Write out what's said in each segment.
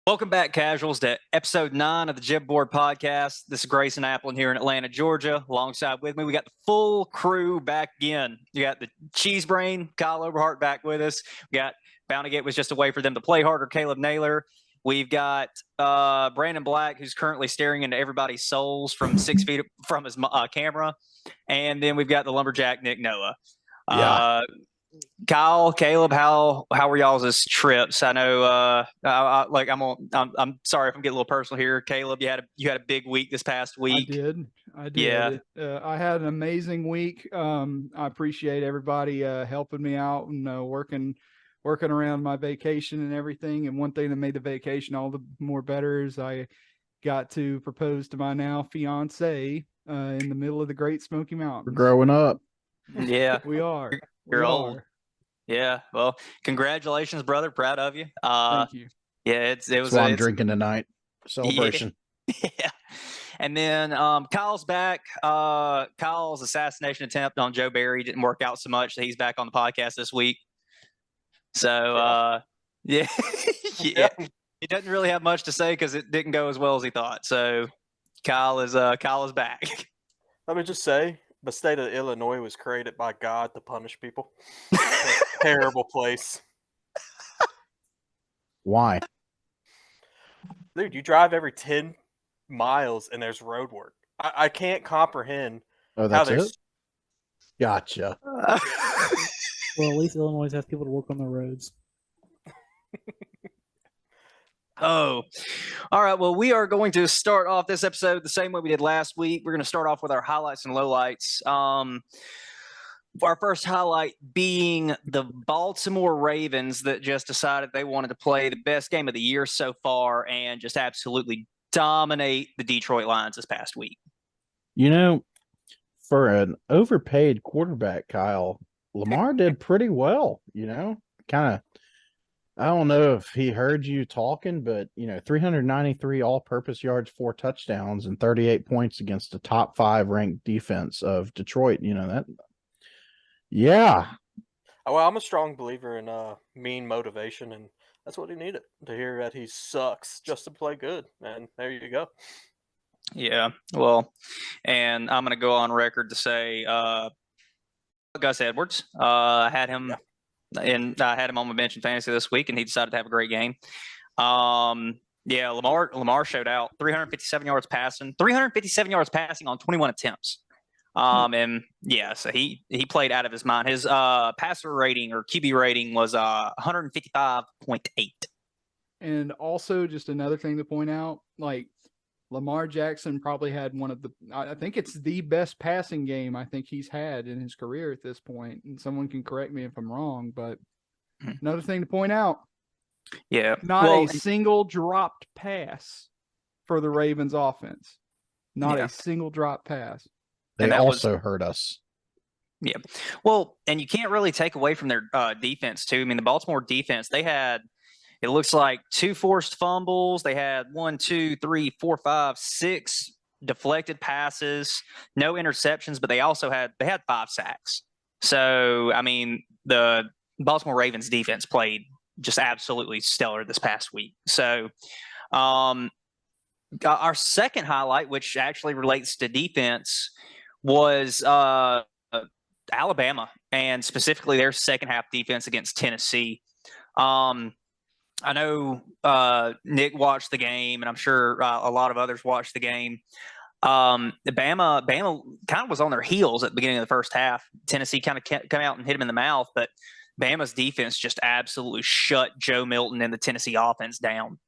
Welcome back, casuals, to episode 9 of the JEB Board podcast. This is Grayson Applin here in Atlanta, Georgia. Alongside with me, we got the full crew back again. You got the cheese brain, Kyle Oberhart, back with us. We got Bountygate was just a way for them to play harder, Caleb Naylor. We've got Brandon Black, who's currently staring into everybody's souls from 6 feet from his camera. And then we've got the lumberjack, Nick Noah. Kyle, Caleb, how were y'all's trips? I know, I'm sorry if I'm getting a little personal here. Caleb, you had a big week this past week. I did. Yeah. I had an amazing week. I appreciate everybody helping me out and working around my vacation and everything. And one thing that made the vacation all the more better is I got to propose to my now fiance in the middle of the Great Smoky Mountains. We're growing up. Yeah, we are. You're old. Yeah. Well, congratulations, brother. Proud of you. Thank you. Yeah, it was. I'm drinking tonight. Celebration. Yeah. And then Kyle's back. Kyle's assassination attempt on Joe Barry didn't work out so much that he's back on the podcast this week. So yeah. He doesn't really have much to say because it didn't go as well as he thought. So Kyle is back. Let me just say, the state of Illinois was created by God to punish people. Terrible place. Why? Dude, you drive every 10 miles and there's road work. I can't comprehend. Oh, that's it? Gotcha. Well, at least Illinois has people to work on their roads. Oh, all right. Well, we are going to start off this episode the same way we did last week. We're going to start off with our highlights and lowlights. Our first highlight being the Baltimore Ravens that just decided they wanted to play the best game of the year so far and just absolutely dominate the Detroit Lions this past week. You know, for an overpaid quarterback, Kyle, Lamar did pretty well, kind of. I don't know if he heard you talking, but 393 all-purpose yards, 4 touchdowns, and 38 points against the top 5 ranked defense of Detroit. That. Yeah. Well, I'm a strong believer in mean motivation, and that's what he needed to hear that he sucks just to play good. And there you go. Yeah. Well, and I'm going to go on record to say, Gus Edwards, I had him. Yeah. And I had him on my bench in fantasy this week, and he decided to have a great game. Lamar showed out. 357 yards passing on 21 attempts. And yeah, so he played out of his mind. His passer rating or QB rating was 155.8. And also, just another thing to point out, Lamar Jackson probably had I think it's the best passing game I think he's had in his career at this point. And someone can correct me if I'm wrong, but another thing to point out. Yeah. Not a single dropped pass for the Ravens offense. Not a single drop pass. They also hurt us. Yeah. Well, and you can't really take away from their defense too. I mean, the Baltimore defense, they had, it looks like 2 forced fumbles. They had 6 deflected passes, no interceptions, but they also had 5 sacks. So, I mean, the Baltimore Ravens defense played just absolutely stellar this past week. So, our second highlight, which actually relates to defense, was Alabama, and specifically their second half defense against Tennessee. I know Nick watched the game, and I'm sure a lot of others watched the game. Bama kind of was on their heels at the beginning of the first half. Tennessee kind of come out and hit them in the mouth, but Bama's defense just absolutely shut Joe Milton and the Tennessee offense down.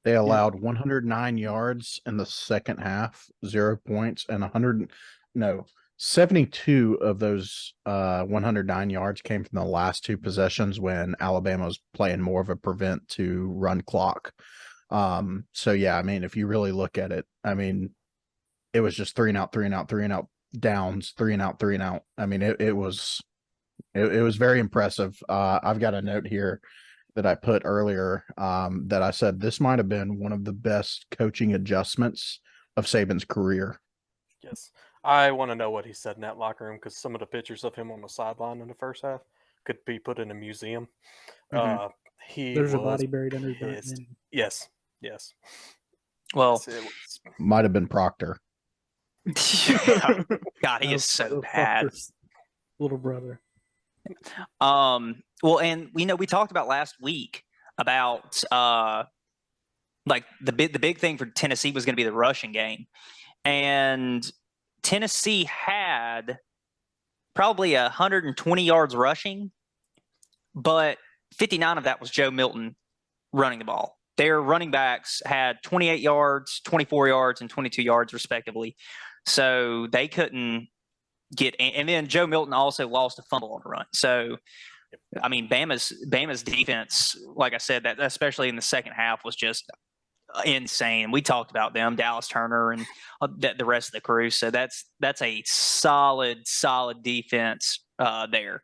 They allowed 109 yards in the second half, 0 points, and 72 of those 109 yards came from the last 2 possessions when Alabama was playing more of a prevent to run clock. So yeah, I mean, if you really look at it, I mean, it was just 3 and out, downs, 3 and out. I mean, it was very impressive. I've got a note here that I put earlier that I said this might have been one of the best coaching adjustments of Saban's career. Yes. I want to know what he said in that locker room because some of the pictures of him on the sideline in the first half could be put in a museum. He There's a was body buried under his pissed. dirt. Yes. Well, Yes, it was. Might have been Proctor. God, he is so bad. Little brother. Well, and we talked about last week about like the big thing for Tennessee was going to be the rushing game, and Tennessee had probably 120 yards rushing, but 59 of that was Joe Milton running the ball. Their running backs had 28 yards, 24 yards, and 22 yards respectively, so they couldn't get. And then Joe Milton also lost a fumble on the run. So, I mean, Bama's defense, like I said, that especially in the second half was just insane. We talked about them, Dallas Turner and the rest of the crew. So that's a solid defense there.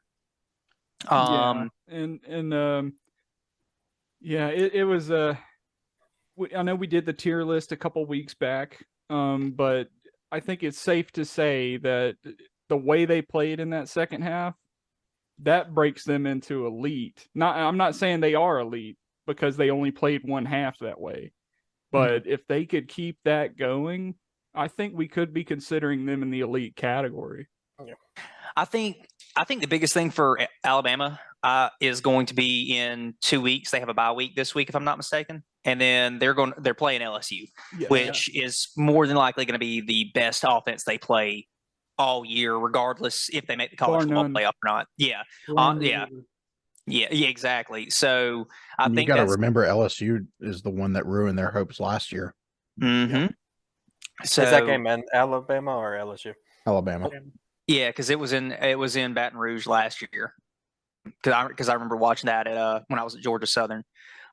Yeah, it was I know we did the tier list a couple weeks back, but I think it's safe to say that the way they played in that second half, that breaks them into elite. I'm not saying they are elite because they only played one half that way. But if they could keep that going, I think we could be considering them in the elite category. Yeah. I think the biggest thing for Alabama is going to be in 2 weeks. They have a bye week this week, if I'm not mistaken, and then they're playing LSU, which is more than likely going to be the best offense they play all year, regardless if they make the college football playoff or not. Yeah, yeah, exactly. So I think you got to remember LSU is the one that ruined their hopes last year. Mm-hmm. Yep. So is that game in Alabama or LSU? Alabama. Yeah, because it was in Baton Rouge last year. Because I remember watching that at when I was at Georgia Southern.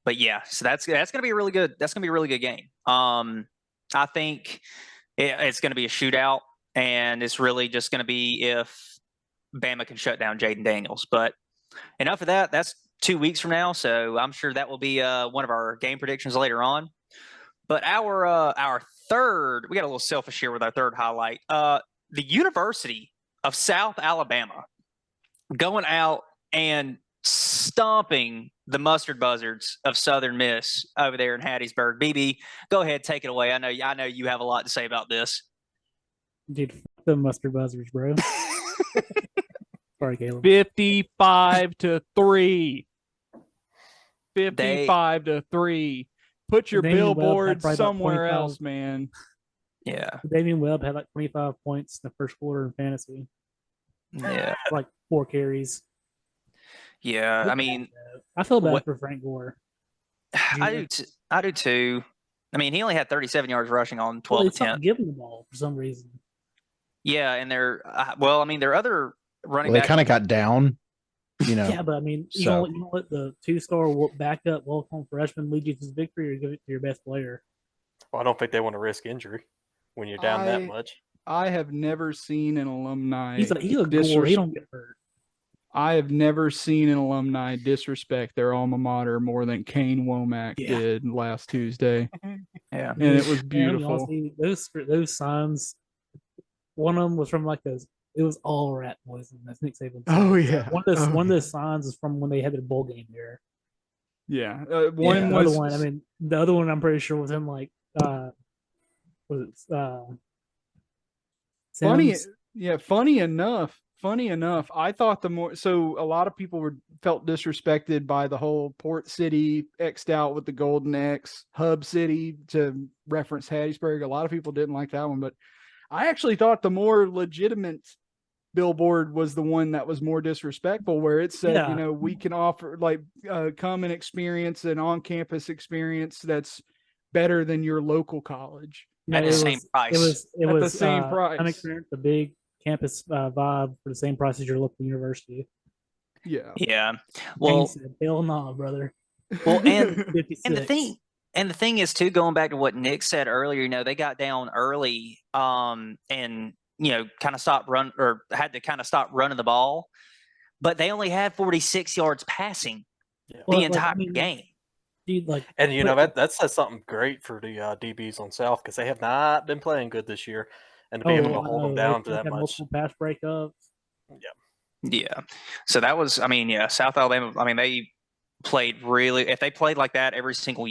But yeah, so that's going to be a really good. That's going to be a really good game. I think it's going to be a shootout, and it's really just going to be if Bama can shut down Jaden Daniels. But enough of that. That's 2 weeks from now, so I'm sure that will be one of our game predictions later on. But our third, we got a little selfish here with our third highlight. The University of South Alabama going out and stomping the Mustard Buzzards of Southern Miss over there in Hattiesburg. BB, go ahead, take it away. I know you have a lot to say about this. Dude, fuck the Mustard Buzzards, bro. Sorry, Caleb. 55-3. 55-3. Put your billboard somewhere else, man. Yeah. Damian Webb had like 25 points in the first quarter in fantasy. Yeah. Like 4 carries. Yeah, I mean, I feel bad for Frank Gore. I do too. I mean, he only had 37 yards rushing on 12 attempts. Give him the ball for some reason. Yeah, and their other running They back kind of got down, Yeah, but I mean, you don't let the 2-star backup walk-on freshman lead you to victory, or give it to your best player. Well, I don't think they want to risk injury when you're down that much. I have never seen an alumni. He's a Gore. He don't get hurt. I have never seen an alumni disrespect their alma mater more than Kane Womack did last Tuesday. Yeah, and it was beautiful. Honestly, those signs, one of them was from it was all rat poison. That's Nick Saban. Oh yeah, one of those signs is from when they had their bowl game there. Yeah, the other one. I mean, the other one I'm pretty sure was him. Like, was it funny? Yeah, funny enough, I thought a lot of people felt disrespected by the whole Port City X'd out with the golden X, Hub City to reference Hattiesburg. A lot of people didn't like that one, but I actually thought the more legitimate billboard was the one that was more disrespectful, where it said, we can offer come and experience an on-campus experience that's better than your local college. At the same price. It was the same price. The big campus vibe for the same price as your local university. Yeah. Yeah. Well, said, hell no, brother. Well, and the thing is too, going back to what Nick said earlier, they got down early, and kind of had to kind of stop running the ball, but they only had 46 yards passing the entire game. Dude, that says something great for the DBs on South, because they have not been playing good this year, and to be able to hold them down to that much. Multiple pass breakups. Yeah. So that was, South Alabama. played really, if they played like that every single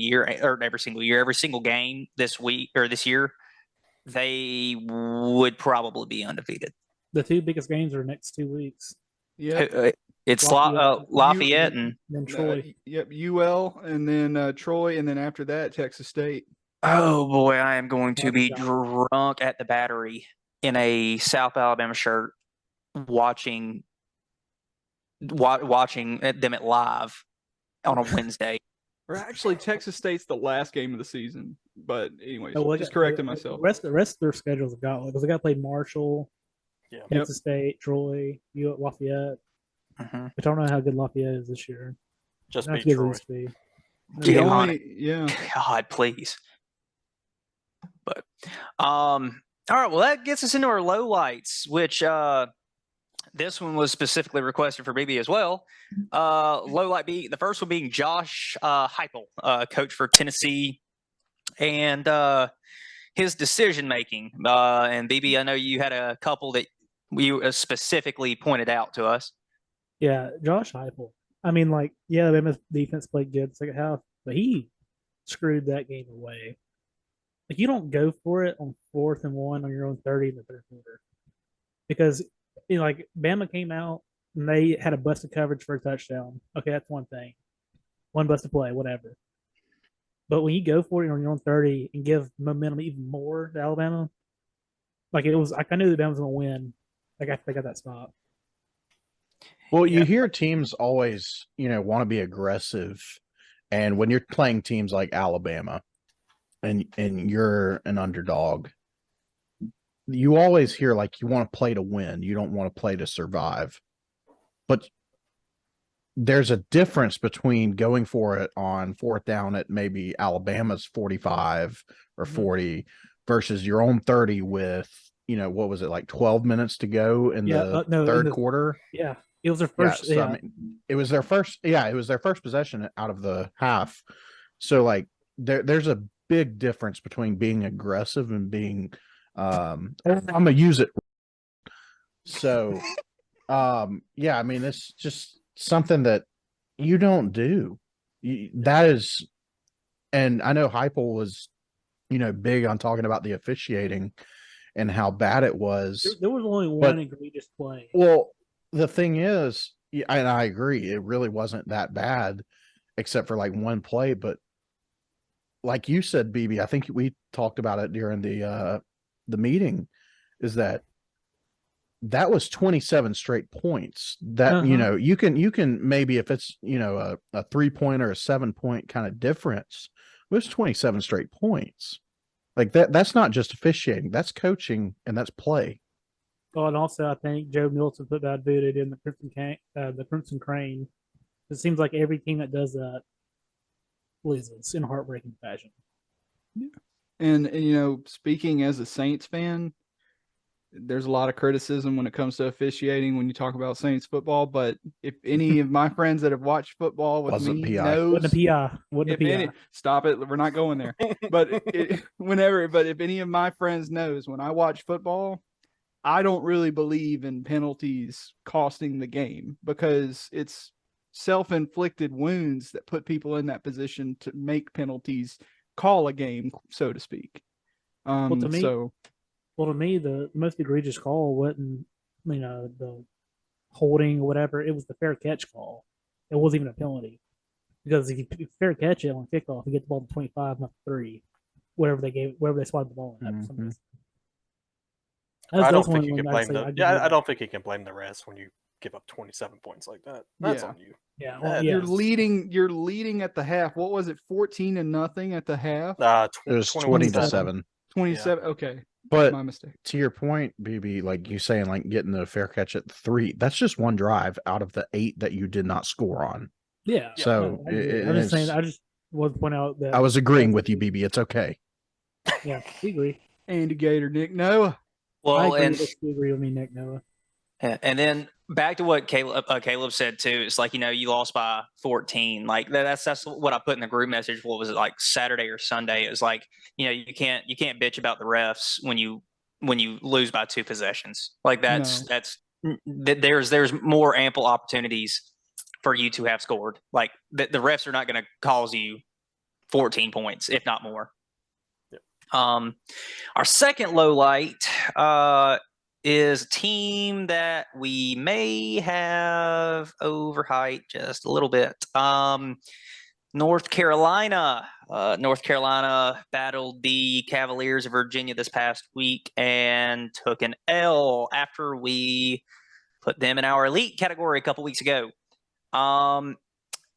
game this week or this year, they would probably be undefeated. The two biggest games are next 2 weeks. Yep. It's Lafayette, Lafayette and then Troy. Yep. UL, and then Troy, and then after that, Texas State. oh boy, I am going to be drunk at the Battery in a South Alabama shirt, watching them at live on a Wednesday. Or actually, Texas State's the last game of the season. But anyways, Oh, well, just correcting myself. The rest of their schedules have got because they got to play Marshall, Texas State, Troy, Lafayette. Mm-hmm. Which I don't know how good Lafayette is this year. Just beat Troy. God, please. But all right, well, that gets us into our lowlights, which this one was specifically requested for BB as well. Lowlight the first one being Josh Heupel, coach for Tennessee, and his decision making. And BB, I know you had a couple that you specifically pointed out to us. Yeah, Josh Heupel. I mean, like, Alabama's defense played good second half, but he screwed that game away. Like, you don't go for it on 4th and 1 on your own 30 in the third quarter. Because, like, Bama came out and they had a busted coverage for a touchdown. Okay, that's one thing. One busted play, whatever. But when you go for it on your own 30 and give momentum even more to Alabama, like, it was, like, I knew that Bama was going to win. Like, after they got that stop. Well, you hear teams always, want to be aggressive. And when you're playing teams like Alabama and you're an underdog, you always hear like you want to play to win. You don't want to play to survive. But there's a difference between going for it on 4th down at maybe Alabama's 45 or 40 versus your own 30 with, what was it, like 12 minutes to go in the third quarter? Yeah. It was their first. I mean, it was their first. Yeah, it was their first possession out of the half. So, like, there's a big difference between being aggressive and being. I'm gonna use it. So, I mean, it's just something that you don't do. That is, and I know Heupel was, big on talking about the officiating and how bad it was. There was only one egregious play. Well. The thing is, and I agree, it really wasn't that bad, except for like one play. But like you said, BB, I think we talked about it during the meeting, is that was 27 straight points. That you can maybe if it's a 3-point or a 7-point kind of difference, it was 27 straight points. Like that's not just officiating, that's coaching and that's play. Well, and also I think Joe Milton put bad booted in the Crimson Crane. It seems like every team that does that loses in heartbreaking fashion. Yeah. And speaking as a Saints fan, there's a lot of criticism when it comes to officiating when you talk about Saints football. But if any of my friends that have watched football with me knows, stop it, we're not going there. But if any of my friends knows, when I watch football, I don't really believe in penalties costing the game because it's self-inflicted wounds that put people in that position to make penalties call a game, so to speak. To me, the most egregious call wasn't, the holding or whatever. It was the fair catch call. It wasn't even a penalty because if you fair catch it on kickoff, you get the ball to 25, not 3, wherever they swatted the ball in. Mm-hmm. I don't think you can blame I don't think you can blame the refs when you give up 27 points like that. That's on you. Yeah, well, you're leading at the half. What was it? 14-0 at the half. It was 20-7. 27. Yeah. Okay, but my mistake. To your point, BB, like you saying, like getting the fair catch at 3. That's just one drive out of the 8 that you did not score on. Yeah. So I'm just saying. I just want to point out that I was agreeing with you, BB. It's okay. Yeah, we agree. Andy Gator, Nick Noah. Well, I agree with me, Nick Noah. And then back to what Caleb said too. It's like, you lost by 14. Like that's what I put in the group message. What was it, like Saturday or Sunday? It was like, you can't bitch about the refs when you lose by 2 possessions. Like there's more ample opportunities for you to have scored. Like the refs are not going to cause you 14 points, if not more. Yep. Our second low light is a team that we may have overhyped just a little bit. North Carolina. North Carolina battled the Cavaliers of Virginia this past week and took an L after we put them in our elite category a couple weeks ago. I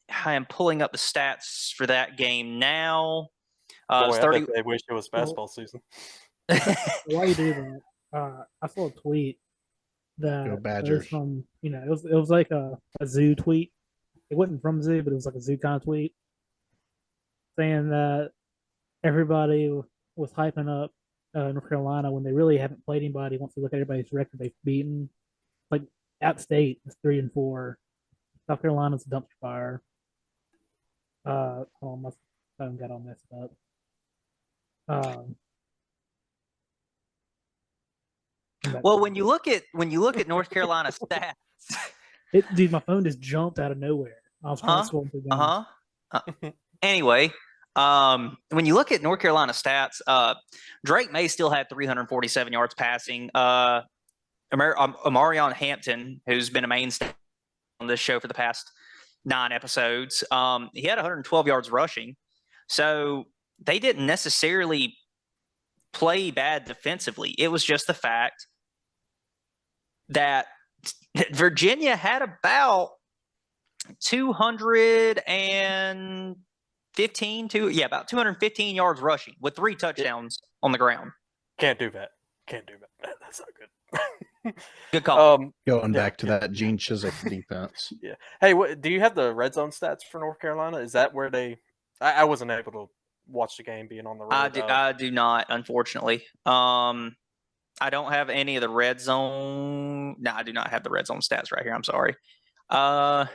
am pulling up the stats for that game now. Boy, It's I 30. bet they wish it was basketball season. While you do that, I saw a tweet that Go it was Badgers. from, it was like a zoo tweet. It wasn't from zoo, but it was like a zoo kind of tweet saying that everybody was hyping up North Carolina when they really haven't played anybody. Once you look at everybody's record they've beaten, like App State is 3-4, South Carolina's a dumpster fire. Hold on, my phone got all messed up. Well, when you look at North Carolina stats, Dude, my phone just jumped out of nowhere. I was trying to scroll through games. Anyway, when you look at North Carolina stats, Drake May still had 347 yards passing. Amarion Hampton, who's been a mainstay on this show for the past 9 episodes, he had 112 yards rushing. So they didn't necessarily play bad defensively. It was just the fact that Virginia had about 215 yards rushing with 3 touchdowns on the ground. Can't do that. That's not good. Good call. Going back to that Gene Chizik defense. Yeah. Hey, do you have the red zone stats for North Carolina? Is that where they? I wasn't able to watch the game being on the road. I do not, unfortunately. I don't have any of the red zone. No, I do not have the red zone stats right here. I'm sorry. I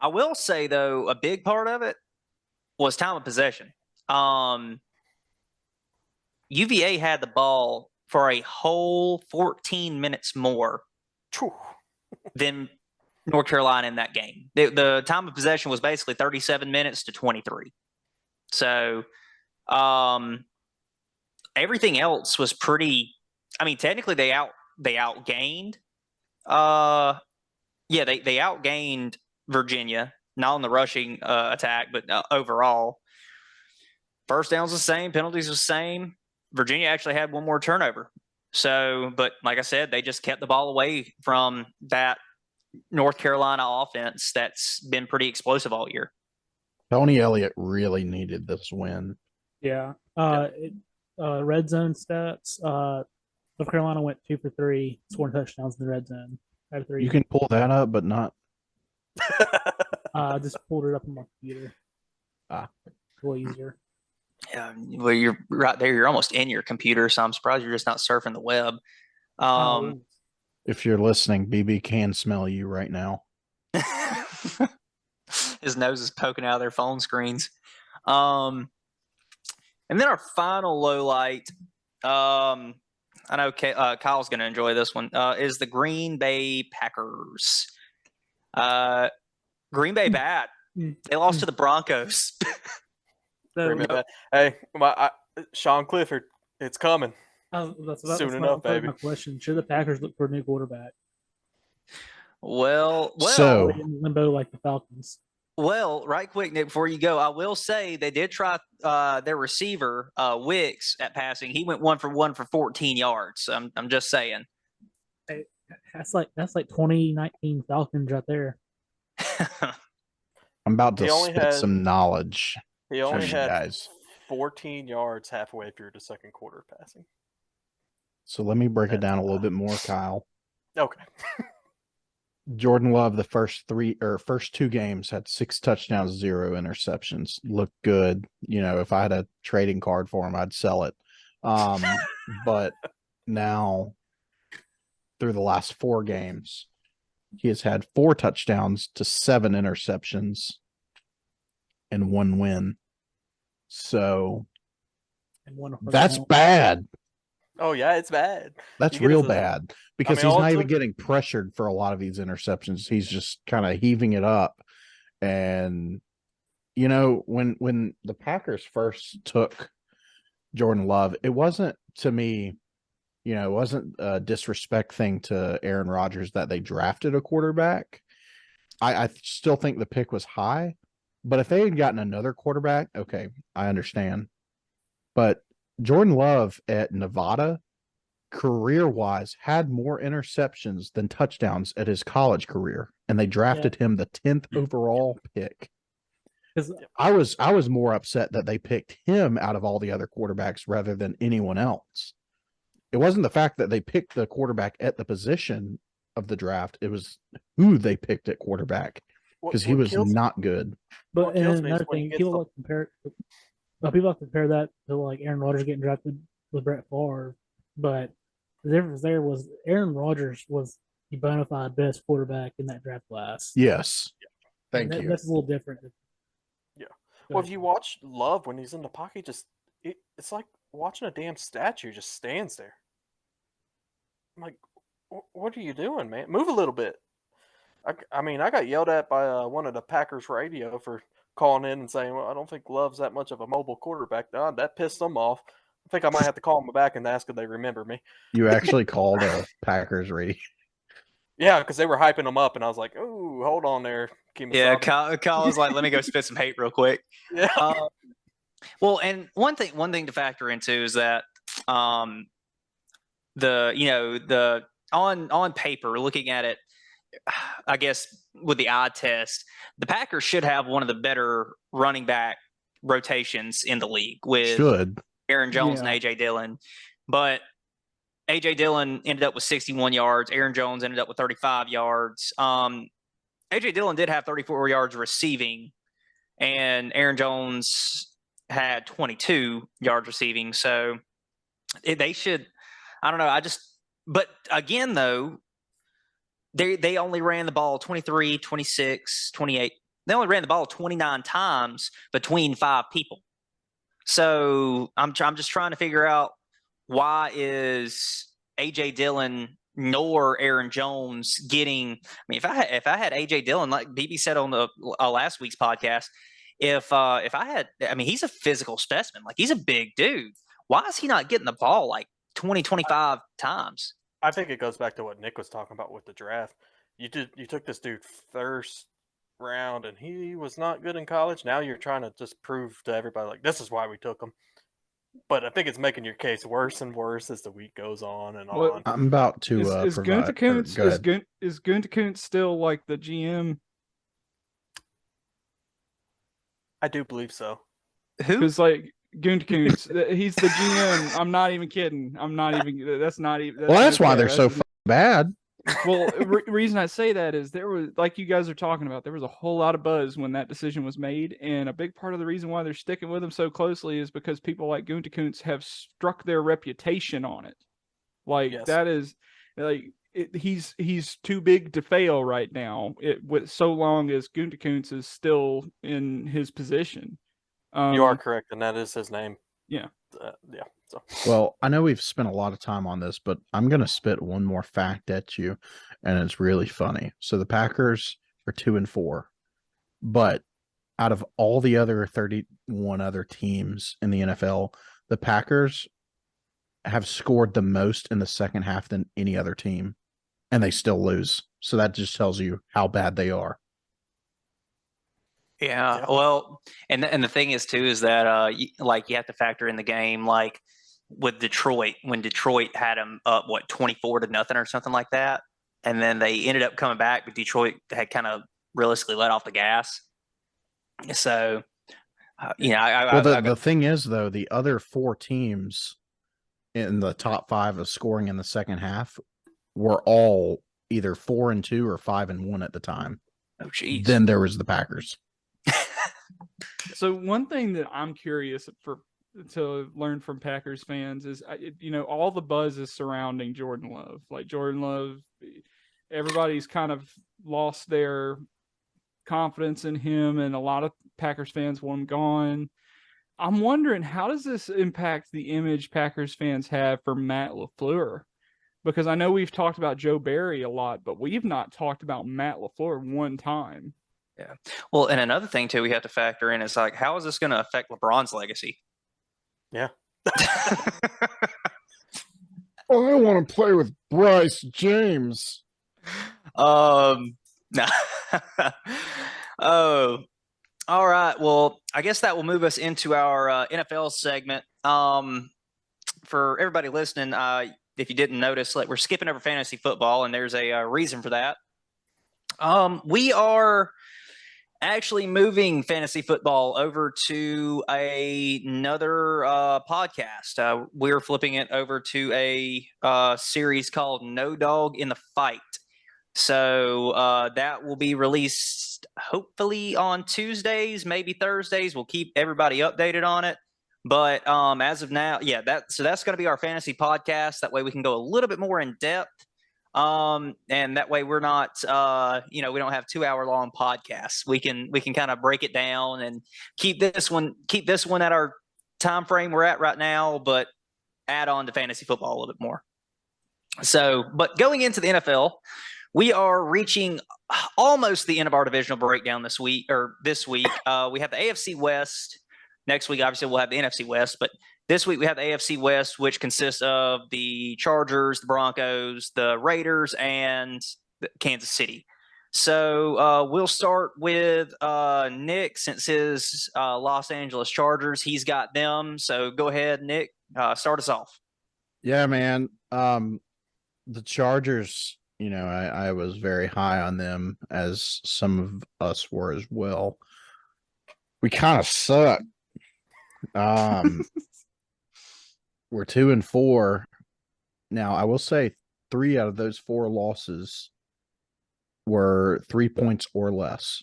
will say though, a big part of it was time of possession. UVA had the ball for a whole 14 minutes more than North Carolina in that game. The time of possession was basically 37 minutes to 23. So everything else was pretty. I mean, technically they outgained. They outgained Virginia, not on the rushing attack, but overall. First downs the same, penalties the same. Virginia actually had one more turnover. So, but like I said, they just kept the ball away from that North Carolina offense that's been pretty explosive all year. Tony Elliott really needed this win. Yeah. Red zone stats. North Carolina went 2 for 3, scoring touchdowns in the red zone. Out of 3. You can pull that up, but not. I just pulled it up on my computer. Ah. It's a little easier. Yeah, well, you're right there. You're almost in your computer, so I'm surprised you're just not surfing the web. If you're listening, BB can smell you right now. His nose is poking out of their phone screens. And then our final low light, I know Kyle's going to enjoy this one, is the Green Bay Packers. Green Bay bad. They lost to the Broncos. Hey, Sean Clifford, it's coming. Soon enough, baby. My question: should the Packers look for a new quarterback? Well, so in limbo like the Falcons. Well, right quick, Nick, before you go, I will say they did try their receiver, Wicks, at passing. He went 1 for 1 for 14 yards. I'm just saying. Hey, that's like 2019 Falcons right there. I'm about to spit some knowledge. He only had guys. 14 yards halfway through the second quarter passing. So let me break it down a little bit more, Kyle. Okay. Jordan Love, the first 2 games, had 6 touchdowns, 0 interceptions. Looked good. You know, if I had a trading card for him, I'd sell it. But now, through the last 4 games, he has had 4 touchdowns to 7 interceptions and 1 win. So and 1 that's bad. Oh yeah, it's bad. That's You get real us a- bad because mean, he's all not it even took- getting pressured for a lot of these interceptions. He's just kind of heaving it up. And when the Packers first took Jordan Love, it wasn't to me, it wasn't a disrespect thing to Aaron Rodgers that they drafted a quarterback. I still think the pick was high, but if they had gotten another quarterback, okay, I understand. But Jordan Love at Nevada, career-wise, had more interceptions than touchdowns at his college career, and they drafted him the 10th overall pick. Because I was more upset that they picked him out of all the other quarterbacks rather than anyone else. It wasn't the fact that they picked the quarterback at the position of the draft. It was who they picked at quarterback because he was not good. But What kills and me is another when he thing, gets people the- like to compare. Well, people like to compare that to like Aaron Rodgers getting drafted with Brett Favre, but the difference there was Aaron Rodgers was the bona fide best quarterback in that draft class. Yes. Thank And you. That's a little different. Yeah. Go Well, ahead. if you watch Love when he's in the pocket, it's like watching a damn statue just stands there. I'm like, what are you doing, man? Move a little bit. I mean, I got yelled at by one of the Packers radio for calling in and saying, well, I don't think Love's that much of a mobile quarterback. That pissed them off. I think I might have to call them back and ask if they remember me. You actually called a Packers radio. Yeah, because they were hyping him up, and I was like, "Ooh, hold on there, Kemosabe." Yeah, Kyle was like, "Let me go spit some hate real quick." Yeah. Well, and one thing to factor into is that the on paper, looking at it, I guess with the eye test, the Packers should have one of the better running back rotations in the league with Should. Aaron Jones Yeah. and AJ Dillon, but AJ Dillon ended up with 61 yards. Aaron Jones ended up with 35 yards. AJ Dillon did have 34 yards receiving, and Aaron Jones had 22 yards receiving. So they should, I don't know. But again, though, they only ran the ball 23, 26, 28. They only ran the ball 29 times between 5 people. So I'm just trying to figure out, why is AJ Dillon nor Aaron Jones getting? I mean, if I had AJ Dillon, like BB said on the last week's podcast, if I had, I mean, he's a physical specimen. Like, he's a big dude. Why is he not getting the ball like 20, 25 times? I think it goes back to what Nick was talking about with the draft. You took this dude first round, and he was not good in college. Now you're trying to just prove to everybody like this is why we took him. But I think it's making your case worse and worse as the week goes on and Well, on. I'm about to Is provide. Gunther Go ahead. is Gunther Kuntz still like the GM? I do believe so. Who? Because like Gunther Kuntz, he's the GM. I'm not even kidding. I'm not even. That's not even. Well, that's why okay, they're so bad. Well, reason I say that is there was, like you guys are talking about, there was a whole lot of buzz when that decision was made, and a big part of the reason why they're sticking with him so closely is because people like Gunther Kuntz have struck their reputation on it. Like, Yes. that is like he's too big to fail right now. With so long as Gunther Kuntz is still in his position. You are correct, and that is his name. Yeah. Yeah. So Well, I know we've spent a lot of time on this, but I'm going to spit one more fact at you, and it's really funny. So the Packers are 2-4, but out of all the other 31 other teams in the NFL, the Packers have scored the most in the second half than any other team, and they still lose. So that just tells you how bad they are. Yeah, Yeah. well, and the thing is too is that you have to factor in the game, like with Detroit, when Detroit had them up 24-0 or something like that, and then they ended up coming back, but Detroit had kind of realistically let off the gas. So the thing is, though, the other 4 teams in the top 5 of scoring in the second half were all either 4-2 or 5-1 at the time. Oh, geez. Then there was the Packers. So one thing that I'm curious to learn from Packers fans is, all the buzz is surrounding Jordan Love. Like, Jordan Love, everybody's kind of lost their confidence in him, and a lot of Packers fans want him gone. I'm wondering, how does this impact the image Packers fans have for Matt LaFleur? Because I know we've talked about Joe Barry a lot, but we've not talked about Matt LaFleur one time. Yeah. Well, and another thing too we have to factor in is like, how is this going to affect LeBron's legacy? Yeah. Oh, I want to play with Bryce James. No. Oh, all right. Well, I guess that will move us into our NFL segment. For everybody listening, if you didn't notice, like we're skipping over fantasy football, and there's a reason for that. We are actually moving fantasy football over to another podcast. We're flipping it over to a series called No Dog in the Fight. So that will be released hopefully on Tuesdays, maybe Thursdays. We'll keep everybody updated on it. But as of now, yeah, that's going to be our fantasy podcast. That way we can go a little bit more in depth. And that way we're not, we don't have 2-hour long podcasts. We can kind of break it down and keep this one at our time frame we're at right now, but add on to fantasy football a little bit more. So, but going into the NFL, we are reaching almost the end of our divisional breakdown this week. We have the AFC West. Next week, obviously, we'll have the NFC West, but this week we have the AFC West, which consists of the Chargers, the Broncos, the Raiders, and Kansas City. So we'll start with Nick, since his Los Angeles Chargers, he's got them. So go ahead, Nick, start us off. Yeah, man. The Chargers, I was very high on them, as some of us were as well. We kind of suck. We're 2-4. Now, I will say 3 out of those 4 losses were 3 points or less.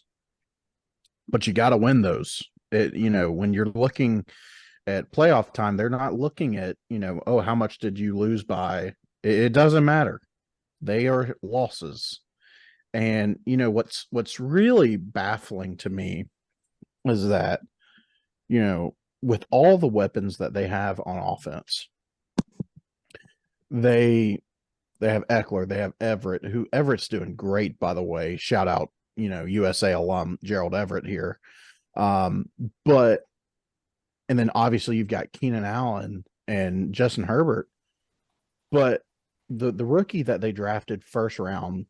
But you got to win those. When you're looking at playoff time, they're not looking at, oh, how much did you lose by? It doesn't matter. They are losses. And, what's really baffling to me is that, with all the weapons that they have on offense, they have Eckler, they have Everett, who Everett's doing great, by the way. Shout out, USA alum Gerald Everett here. And then obviously you've got Keenan Allen and Justin Herbert. But the rookie that they drafted first round,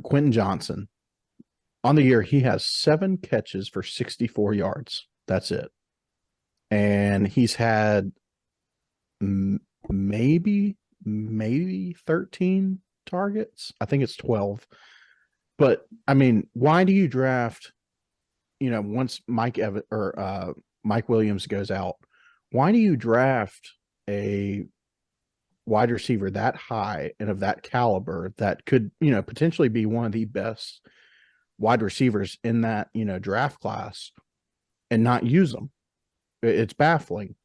Quentin Johnson, on the year, he has 7 catches for 64 yards. That's it. And he's had maybe 13 targets. I think it's 12. But I mean, why do you draft, once Mike Williams goes out, why do you draft a wide receiver that high and of that caliber that could, potentially be one of the best wide receivers in that, draft class, and not use them? It's baffling.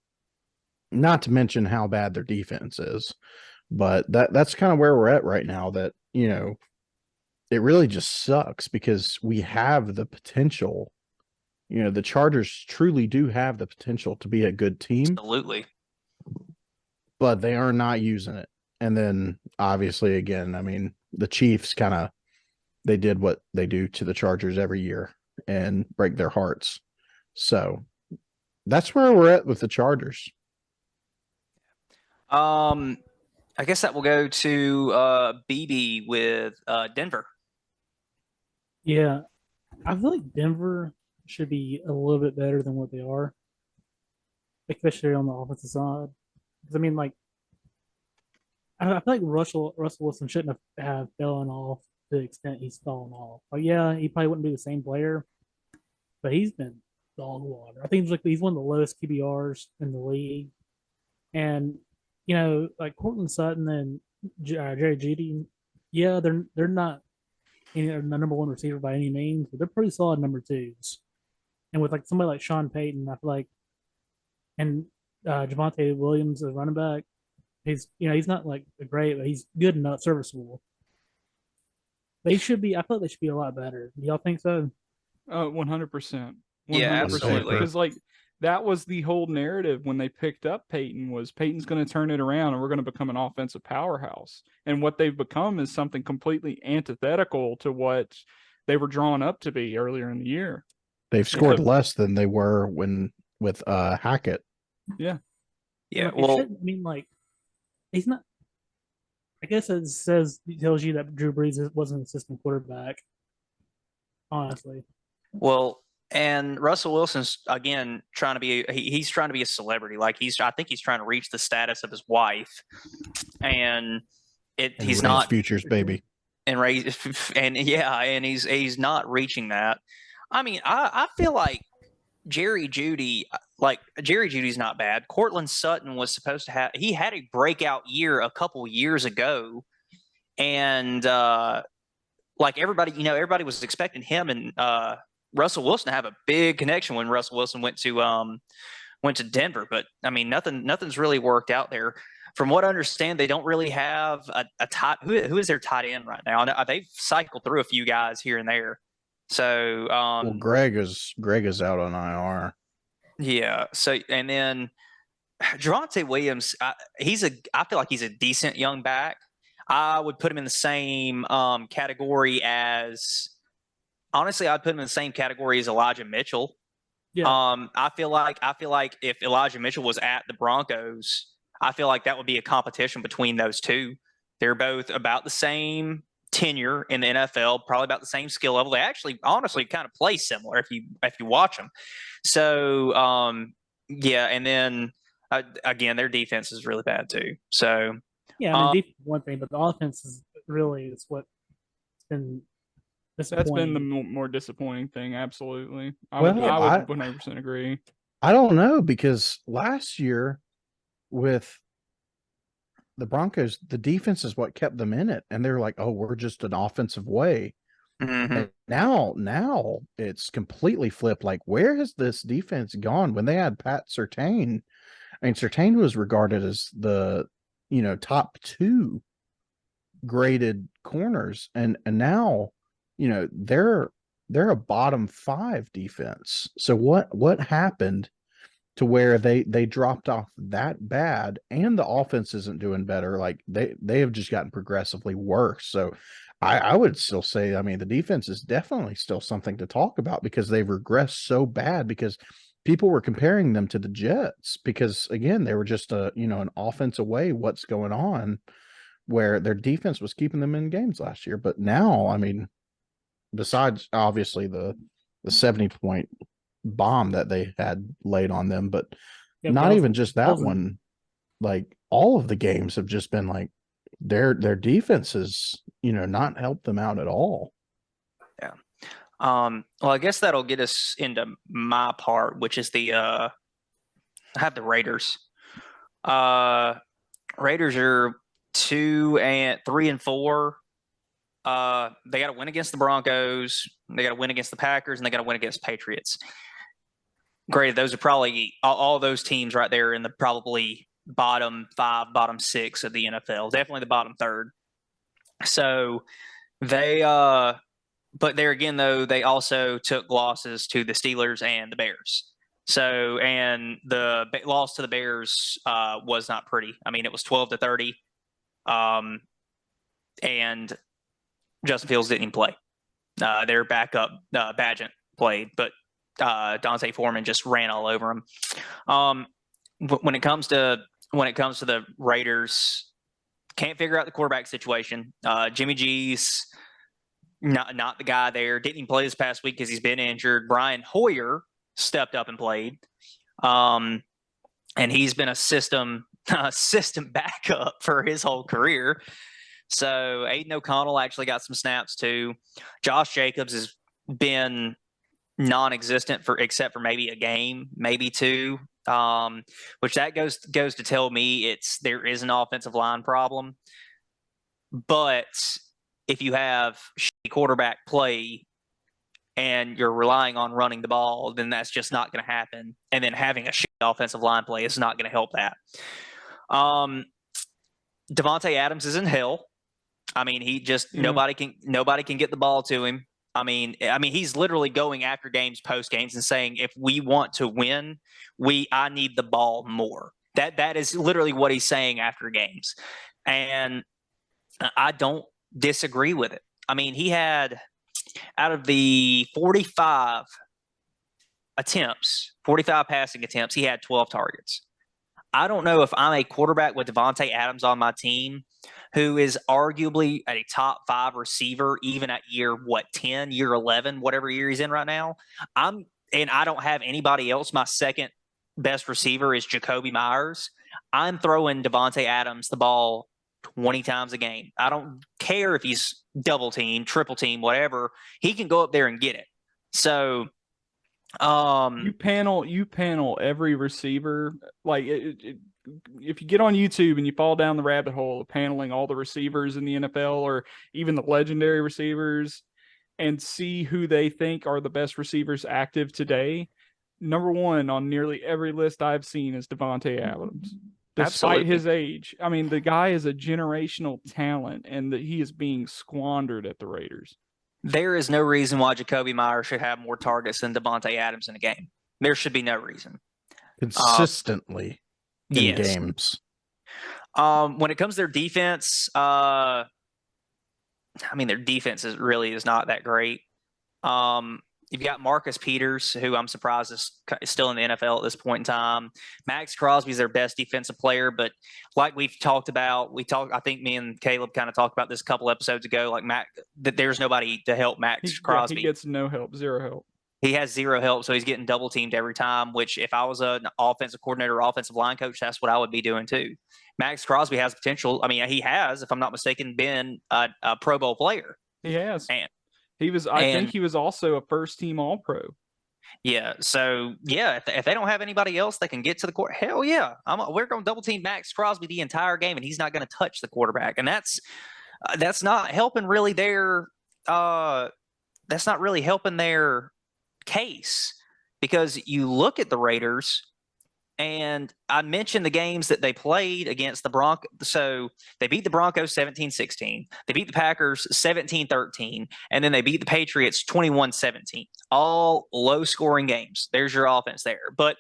Not to mention how bad their defense is. But that's kind of where we're at right now, that, it really just sucks, because we have the potential. The Chargers truly do have the potential to be a good team. Absolutely. But they are not using it. And then obviously, again, I mean, the Chiefs they did what they do to the Chargers every year and break their hearts. So that's where we're at with the Chargers. I guess that will go to BB with Denver. Yeah, I feel like Denver should be a little bit better than what they are, especially on the offensive side. Because I mean, like, I feel like Russell Wilson shouldn't have fallen off to the extent he's fallen off. Like, yeah, he probably wouldn't be the same player, but he's been dog water. I think he's one of the lowest QBRs in the league, and like Cortland Sutton and Jerry Jeudy, yeah, they're not the number 1 receiver by any means, but they're pretty solid number 2s. And with like somebody like Sean Payton, I feel like, and Javonte Williams, the running back, he's not like great, but he's good enough, serviceable. They should be. I thought they should be a lot better. Do y'all think so? 100%. Yeah, absolutely. Because like that was the whole narrative when they picked up Peyton, was Peyton's going to turn it around and we're going to become an offensive powerhouse. And what they've become is something completely antithetical to what they were drawn up to be earlier in the year. They've scored less than they were with Hackett. Yeah. Yeah. Like, Well, I mean, like, he's not. I guess it tells you that Drew Brees wasn't an assistant quarterback. Honestly. well, and Russell Wilson's again trying to be. He's trying to be a celebrity. Like I think he's trying to reach the status of his wife, and he's not futures baby. And raise and yeah, and he's not reaching that. I mean, I feel like Jerry Jeudy's not bad. Cortland Sutton was supposed to had a breakout year a couple years ago, and like everybody was expecting him and Russell Wilson to have a big connection when Russell Wilson went to Denver. But I mean, nothing's really worked out there. From what I understand, they don't really have a tight. Who is their tight end right now? They've cycled through a few guys here and there. So, well, Greg is out on IR. Yeah. So, and then Javonte Williams, I feel like he's a decent young back. I would put him in the same category as. Honestly, I'd put him in the same category as Elijah Mitchell. Yeah. I feel like if Elijah Mitchell was at the Broncos, I feel like that would be a competition between those two. They're both about the same tenure in the NFL, probably about the same skill level. They actually, honestly, kind of play similar if you watch them. So, yeah, and then again, their defense is really bad too. So, yeah, I mean, defense is one thing, but the offense is what's been. That's been the more disappointing thing. Absolutely, I would 100% agree. I don't know, because last year with the Broncos, the defense is what kept them in it, and they're like, "Oh, we're just an offensive way." mm-hmm. And now it's completely flipped. Like, where has this defense gone? When they had Pat Surtain, I mean, Surtain was regarded as the top 2 graded corners, and now they're a bottom 5 defense. So what happened to where they dropped off that bad, and the offense isn't doing better? Like, they have just gotten progressively worse. So I would still say, I mean, the defense is definitely still something to talk about, because they've regressed so bad, because people were comparing them to the Jets, because again, they were just an offense away. What's going on, where their defense was keeping them in games last year. But now, I mean, besides obviously the 70-point bomb that they had laid on them, but not even just that one, like all of the games have just been like their defenses, not helped them out at all. Yeah. Well, I guess that'll get us into my part, which is I have the Raiders. Raiders are 3-4. They got to win against the Broncos. They got to win against the Packers, and they got to win against Patriots. Great. Those are probably all those teams right there in the probably bottom 5, bottom 6 of the NFL. Definitely the bottom third. So they, but there again, though, they also took losses to the Steelers and the Bears. So, and the loss to the Bears was not pretty. I mean, it was 12-30. And Justin Fields didn't even play. Their backup, Badgett, played, but Dante Foreman just ran all over him. When it comes to the Raiders, can't figure out the quarterback situation. Jimmy G's not the guy there. Didn't even play this past week because he's been injured. Brian Hoyer stepped up and played, and he's been a system backup for his whole career. So Aiden O'Connell actually got some snaps too. Josh Jacobs has been non-existent except for maybe a game, maybe 2. Which that goes to tell me there is an offensive line problem. But if you have shitty quarterback play and you're relying on running the ball, then that's just not going to happen. And then having a shitty offensive line play is not going to help that. Devontae Adams is in hell. I mean, he just nobody can get the ball to him. I mean, he's literally going after games, post games, and saying, if we want to win, I need the ball more. That is literally what he's saying after games, and I don't disagree with it. I mean, he had, out of the 45 passing attempts, he had 12 targets. I don't know if I'm a quarterback with Devontae Adams on my team, who is arguably a top 5 receiver, even at year 10, year 11, whatever year he's in right now. And I don't have anybody else. My second best receiver is Jacoby Myers. I'm throwing Devontae Adams the ball 20 times a game. I don't care if he's double team, triple team, whatever. He can go up there and get it. So you panel every receiver. Like if you get on YouTube and you fall down the rabbit hole of paneling all the receivers in the NFL, or even the legendary receivers, and see who they think are the best receivers active today, number one on nearly every list I've seen is Devontae Adams. Despite his age, I mean, the guy is a generational talent, and that he is being squandered at the Raiders. There is no reason why Jacoby Myers should have more targets than Devontae Adams in a game. There should be no reason. Consistently in yes. games. When it comes to their defense, I mean, their defense is not that great. You've got Marcus Peters, who I'm surprised is still in the NFL at this point in time. Max Crosby is their best defensive player, but like we've talked about, I think me and Caleb kind of talked about this a couple episodes ago, like that there's nobody to help Max Crosby. He gets no help, zero help. He has zero help, so he's getting double teamed every time, which if I was an offensive coordinator or offensive line coach, that's what I would be doing too. Max Crosby has potential. I mean, he has, if I'm not mistaken, been a Pro Bowl player. He has. And I think he was also a first team All-Pro. Yeah. So yeah, if they don't have anybody else that can get to the court, hell yeah, we're going to double team Max Crosby the entire game, and he's not going to touch the quarterback, and that's not helping really their case, because you look at the Raiders. And I mentioned the games that they played against the Broncos. So they beat the Broncos 17-16. They beat the Packers 17-13. And then they beat the Patriots 21-17. All low-scoring games. There's your offense there. But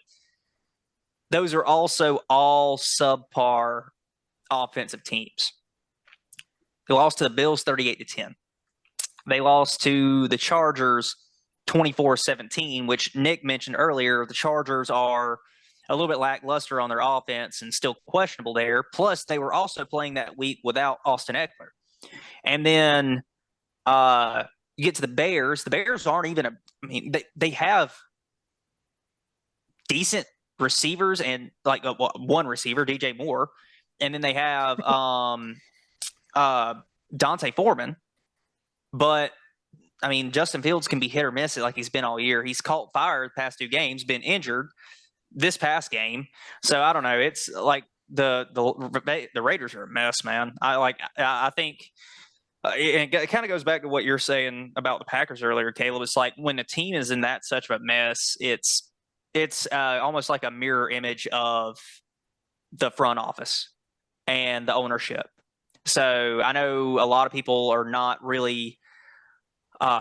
those are also all subpar offensive teams. They lost to the Bills 38-10. They lost to the Chargers 24-17, which Nick mentioned earlier. The Chargers are a little bit lackluster on their offense and still questionable there. Plus, they were also playing that week without Austin Eckler. And then you get to the Bears. The Bears aren't even they have decent receivers and like one receiver, DJ Moore. And then they have Dante Foreman. But, I mean, Justin Fields can be hit or miss like he's been all year. He's caught fire the past 2 games, been injured this past game. So I don't know. It's like the Raiders are a mess, man. I think it kind of goes back to what you're saying about the Packers earlier, Caleb. It's like when the team is in that such of a mess, it's almost like a mirror image of the front office and the ownership. So I know a lot of people are not really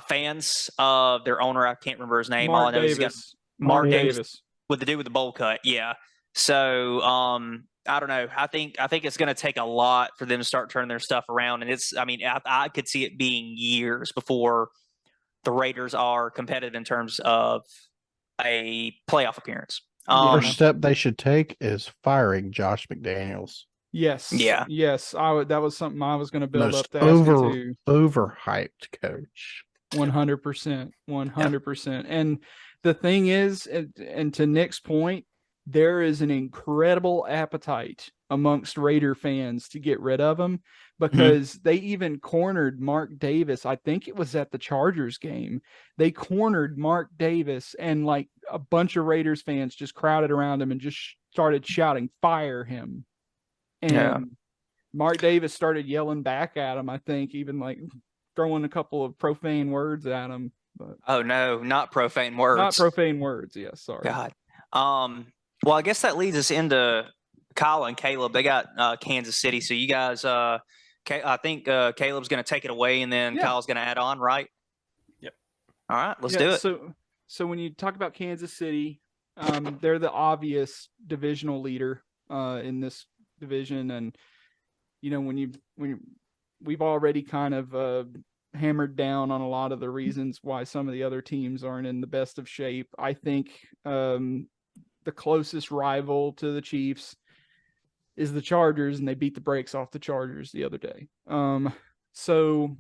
fans of their owner. I can't remember his name. Mark All I know Davis. is he's got Mark Davis. Davis. With the dude with the bowl cut, yeah. So I don't know. I think it's going to take a lot for them to start turning their stuff around, and I could see it being years before the Raiders are competitive in terms of a playoff appearance. First step they should take is firing Josh McDaniels. Yes. Yeah. Yes. That was something I was going to build Most up to ask you to. Overhyped coach. 100%. 100%. And the thing is, and to Nick's point, there is an incredible appetite amongst Raider fans to get rid of him, because they even cornered Mark Davis. I think it was at the Chargers game. They cornered Mark Davis, and like a bunch of Raiders fans just crowded around him and just started shouting, "Fire him." And Mark Davis started yelling back at him, I think, even like throwing a couple of profane words at him. But oh no, not profane words. Not profane words. Yes, sorry. God. Well, I guess that leads us into Kyle and Caleb. They got Kansas City. So you guys, I think Caleb's going to take it away, and then Kyle's going to add on, right? Yep. All right, let's do it. So when you talk about Kansas City, they're the obvious divisional leader in this division, and when we've already kind of hammered down on a lot of the reasons why some of the other teams aren't in the best of shape. I think the closest rival to the Chiefs is the Chargers, and they beat the brakes off the Chargers the other day. So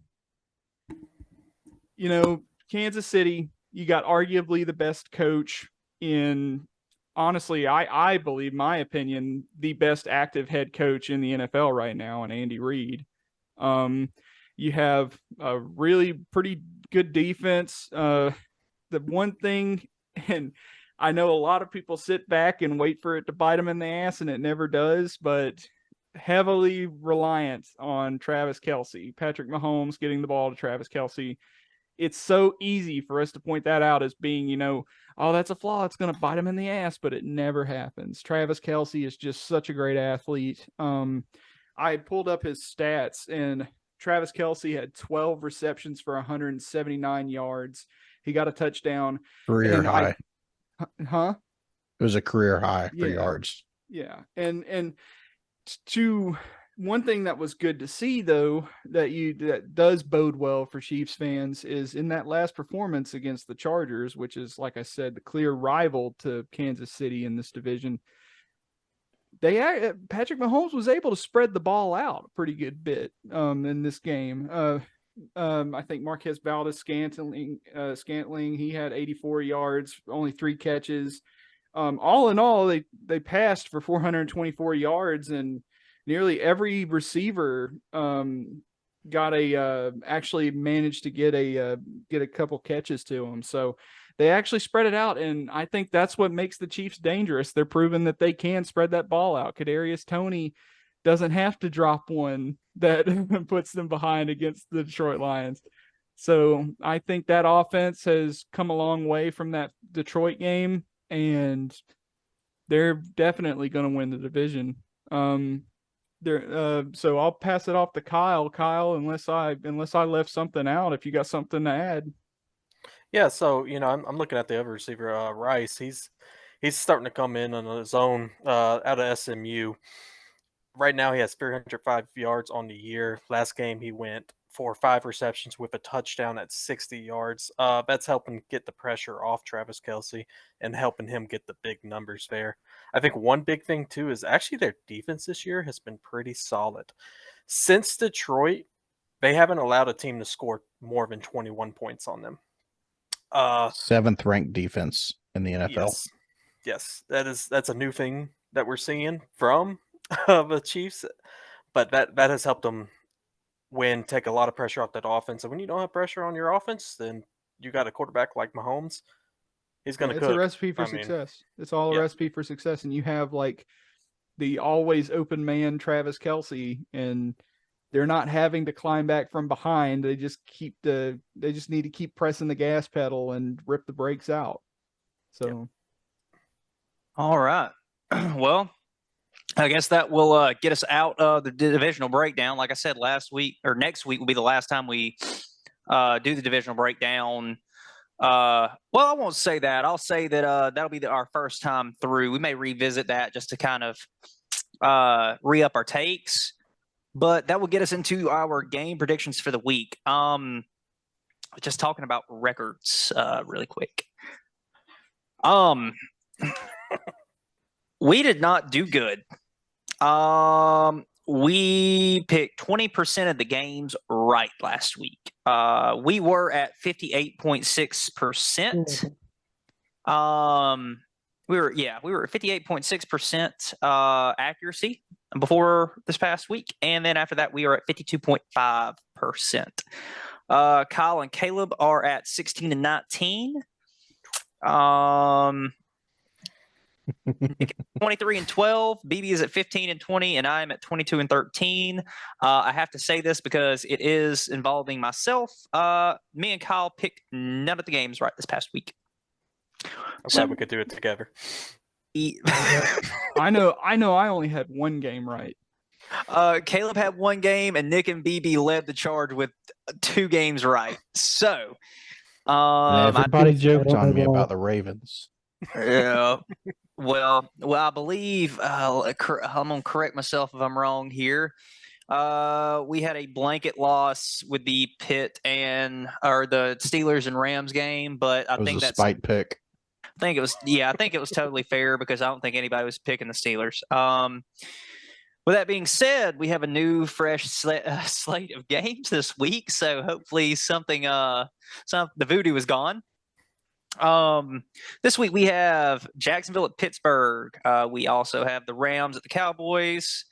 Kansas City, you got arguably the best coach in, honestly, I believe, my opinion, the best active head coach in the NFL right now, and Andy Reid. You have a really pretty good defense. The one thing, and I know a lot of people sit back and wait for it to bite them in the ass, and it never does, but heavily reliant on Travis Kelce, Patrick Mahomes getting the ball to Travis Kelce. It's so easy for us to point that out as being, oh, that's a flaw. It's going to bite him in the ass, but it never happens. Travis Kelce is just such a great athlete. I pulled up his stats, and Travis Kelce had 12 receptions for 179 yards. He got a touchdown. Career high. Huh? It was a career high for yards. Yeah. And to one thing that was good to see, though, that does bode well for Chiefs fans is in that last performance against the Chargers, which is, like I said, the clear rival to Kansas City in this division. Patrick Mahomes was able to spread the ball out a pretty good bit in this game. I think Marquez Scantling, he had 84 yards, only 3 catches. All in all, they passed for 424 yards, and nearly every receiver actually managed to get a couple catches to them. So they actually spread it out, and I think that's what makes the Chiefs dangerous. They're proving that they can spread that ball out. Kadarius Toney doesn't have to drop one that puts them behind against the Detroit Lions. So I think that offense has come a long way from that Detroit game, and they're definitely going to win the division. So I'll pass it off to Kyle. Kyle, unless I left something out, if you got something to add. Yeah, so I'm looking at the other receiver, Rice. He's starting to come in on his own out of SMU. Right now, he has 305 yards on the year. Last game, he went for 5 receptions with a touchdown at 60 yards. That's helping get the pressure off Travis Kelce and helping him get the big numbers there. I think one big thing, too, is actually their defense this year has been pretty solid. Since Detroit, they haven't allowed a team to score more than 21 points on them. 7th ranked defense in the NFL. Yes, that's a new thing that we're seeing from the Chiefs, but that has helped them take a lot of pressure off that offense. And when you don't have pressure on your offense, then you got a quarterback like Mahomes. He's going to cook. It's a recipe for success. It's all a recipe for success. And you have like the always open man Travis Kelce, and they're not having to climb back from behind. They just need to keep pressing the gas pedal and rip the brakes out. So, All right. Well, I guess that will get us out of the divisional breakdown. Like I said, next week will be the last time we do the divisional breakdown. Well, I won't say that. I'll say that that'll be our first time through. We may revisit that just to kind of re-up our takes. But that will get us into our game predictions for the week. Just talking about records really quick. We did not do good. We picked 20% of the games right last week. We were at 58.6%. We were at 58.6% accuracy before this past week, and then after that we are at 52.5%. Kyle and Caleb are at 16 and 19. 23 and 12. BB is at 15 and 20, and I'm at 22 and 13. I have to say this because it is involving myself. Me and Kyle picked none of the games right this past week. I'm glad we could do it together. I know. I only had one game right. Caleb had one game, and Nick and BB led the charge with 2 games right. So And I everybody I joked don't on know me why. about the Ravens. Yeah. Well, I believe I'm gonna correct myself if I'm wrong here. We had a blanket loss with the Pitt or the Steelers and Rams game, but I It was think a that's spite pick. I think it was totally fair because I don't think anybody was picking the Steelers. With that being said, we have a new fresh slate of games this week, so hopefully the voodoo is gone. This week we have Jacksonville at Pittsburgh. We also have the Rams at the Cowboys,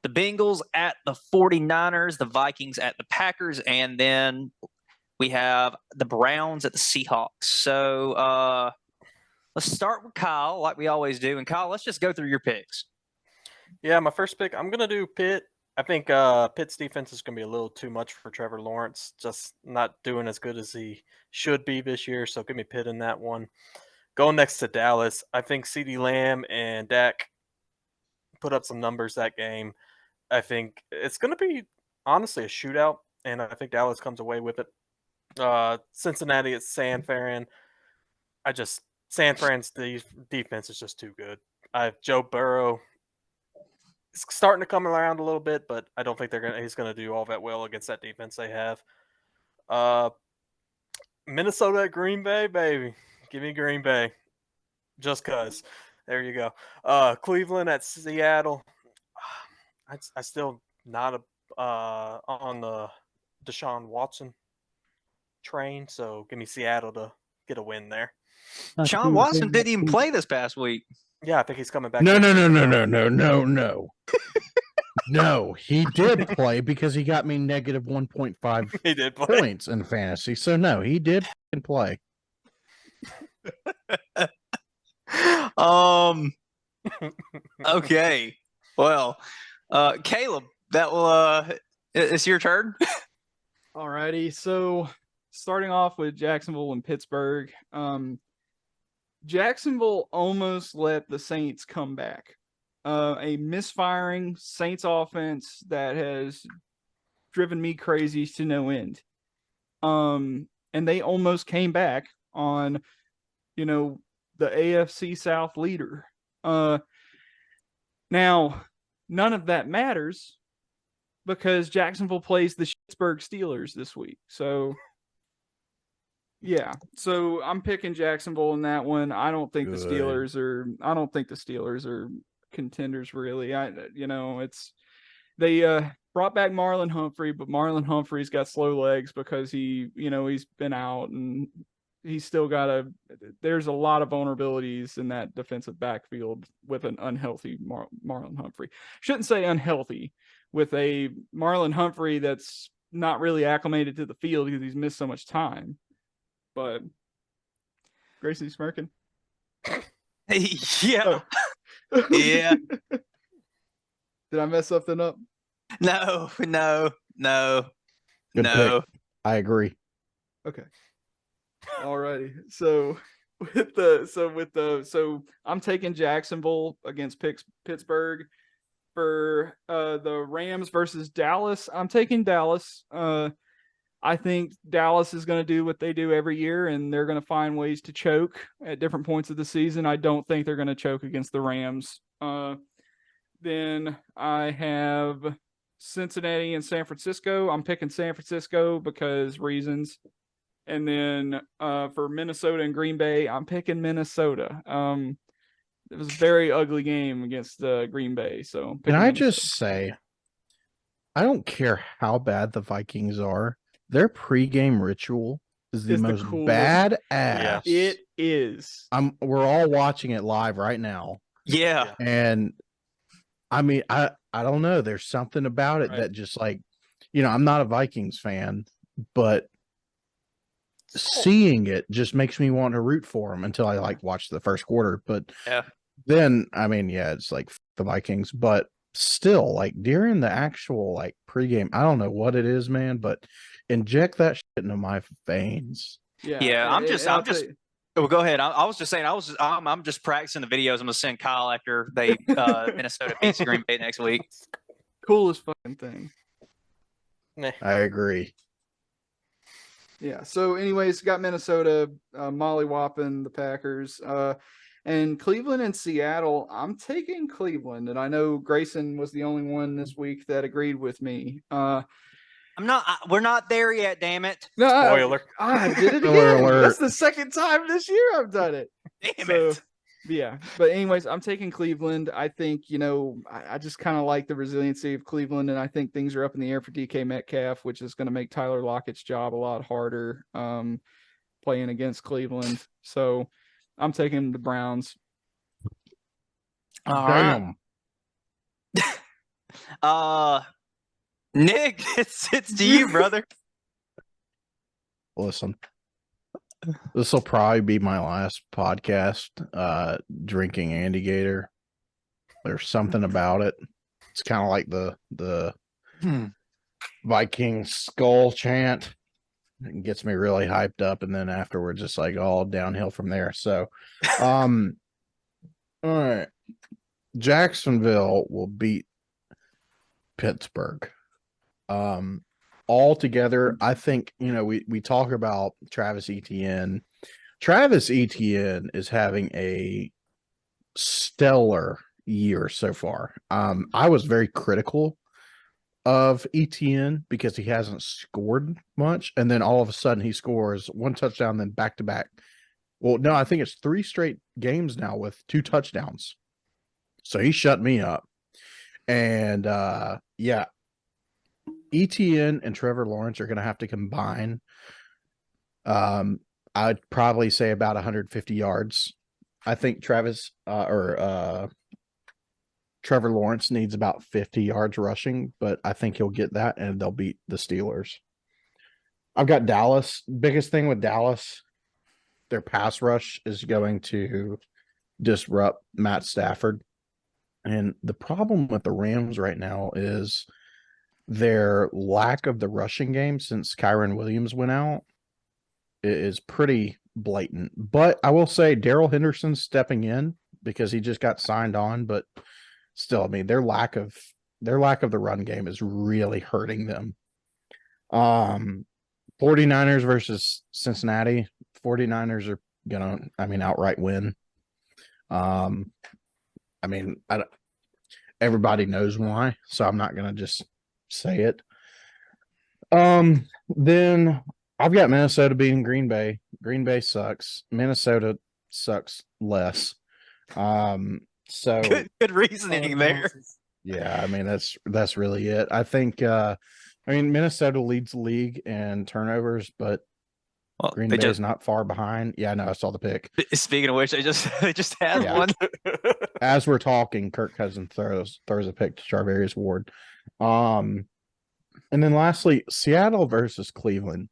the Bengals at the 49ers, the Vikings at the Packers, and then we have the Browns at the Seahawks. So let's start with Kyle, like we always do. And Kyle, let's just go through your picks. Yeah, my first pick, I'm gonna do Pitt. I think Pitt's defense is gonna be a little too much for Trevor Lawrence. Just not doing as good as he should be this year. So give me Pitt in that one. Going next to Dallas, I think CeeDee Lamb and Dak put up some numbers that game. I think it's gonna be honestly a shootout, and I think Dallas comes away with it. Cincinnati at San Fran. San Fran's defense is just too good. I have Joe Burrow. It's starting to come around a little bit, but I don't think he's gonna do all that well against that defense they have. Minnesota at Green Bay, baby. Give me Green Bay. Just cause. There you go. Cleveland at Seattle. I still not on the Deshaun Watson train, so give me Seattle to get a win there. Sean Watson didn't even play this past week. Yeah, I think he's coming back. No. No, he did play because he got me negative 1.5 He did play. points in fantasy. So no, he did play. Okay. Well, Caleb, that will it's your turn. Alrighty, so starting off with Jacksonville and Pittsburgh. Jacksonville almost let the Saints come back. A misfiring Saints offense that has driven me crazy to no end. And they almost came back on, the AFC South leader. Now, none of that matters because Jacksonville plays the Pittsburgh Steelers this week. So, yeah. So I'm picking Jacksonville in that one. I don't think the Steelers are contenders really. They brought back Marlon Humphrey, but Marlon Humphrey's got slow legs because he's been out and he's still there's a lot of vulnerabilities in that defensive backfield with an unhealthy Marlon Humphrey. Shouldn't say unhealthy, with a Marlon Humphrey that's not really acclimated to the field because he's missed so much time. But Gracie's smirking. Yeah. Oh. Yeah. Did I mess something up? No. Good pick. I agree. Okay. Alrighty. So I'm taking Jacksonville against Pittsburgh. For the Rams versus Dallas, I'm taking Dallas. I think Dallas is going to do what they do every year, and they're going to find ways to choke at different points of the season. I don't think they're going to choke against the Rams. Then I have Cincinnati and San Francisco. I'm picking San Francisco because reasons. And then for Minnesota and Green Bay, I'm picking Minnesota. It was a very ugly game against Green Bay. So can I just say, I don't care how bad the Vikings are. Their pregame ritual is the most badass. Yeah. It is. We're all watching it live right now. Yeah. And I mean, I don't know. There's something about it that just I'm not a Vikings fan, but seeing it just makes me want to root for them until I watch the first quarter. But then, I mean, it's like the Vikings, but still, during the actual pregame, I don't know what it is, man, but inject that shit into my veins. Yeah. I'm just. Oh, go ahead. I was just saying. I'm just practicing the videos. I'm gonna send Kyle after they Minnesota beats Green Bay next week. Coolest fucking thing. I agree. Yeah. So, anyways, got Minnesota mollywhopping the Packers. And Cleveland and Seattle, I'm taking Cleveland. And I know Grayson was the only one this week that agreed with me. I'm not. We're not there yet. Damn it! No, Spoiler. I did it Spoiler again. alert. That's the second time this year I've done it. Damn So, it! yeah. But anyways, I'm taking Cleveland. I think, I just kind of like the resiliency of Cleveland, and I think things are up in the air for DK Metcalf, which is going to make Tyler Lockett's job a lot harder playing against Cleveland. So I'm taking the Browns. All right. Damn. Nick, it's to you, brother. Listen, this will probably be my last podcast drinking Andy Gator. There's something about it. It's kind of like the Viking skull chant. It gets me really hyped up, and then afterwards it's like all downhill from there. So all right. Jacksonville will beat Pittsburgh. Altogether, I think, we talk about Travis Etienne. Travis Etienne is having a stellar year so far. I was very critical of Etienne because he hasn't scored much, and then all of a sudden he scores one touchdown, then back to back. Well, no, I think it's 3 straight games now with 2 touchdowns. So he shut me up. And yeah, Etienne and Trevor Lawrence are going to have to combine. I'd probably say about 150 yards. I think Trevor Lawrence needs about 50 yards rushing, but I think he'll get that and they'll beat the Steelers. I've got Dallas. Biggest thing with Dallas, their pass rush is going to disrupt Matt Stafford. And the problem with the Rams right now is their lack of the rushing game since Kyron Williams went out is pretty blatant. But I will say Darrell Henderson's stepping in because he just got signed on, but still, I mean, their lack of the run game is really hurting them. 49ers versus Cincinnati. 49ers are gonna, outright win. Everybody knows why, so I'm not gonna just say it. Then I've got Minnesota beating Green Bay. Green Bay sucks. Minnesota sucks less. So Good reasoning there. yeah, that's really it. I think Minnesota leads the league in turnovers, but Green Bay is not far behind. Yeah, no, I saw the pick. Speaking of which, they just had one. As we're talking, Kirk Cousins throws a pick to Charvarius Ward. And then lastly, Seattle versus Cleveland.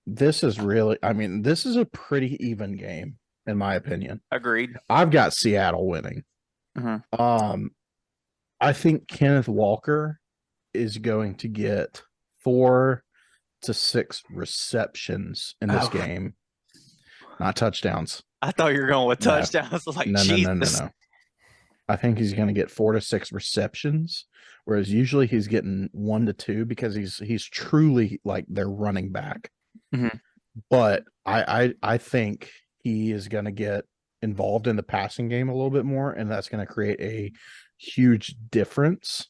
This is a pretty even game, in my opinion. Agreed. I've got Seattle winning. I think Kenneth Walker is going to get 4 to 6 receptions in this game, not touchdowns. I thought you were going with touchdowns. I was like, Jesus. No. I think he's going to get 4 to 6 receptions, whereas usually he's getting 1 to 2 because he's truly like their running back. But I think he is going to get involved in the passing game a little bit more, and that's going to create a huge difference.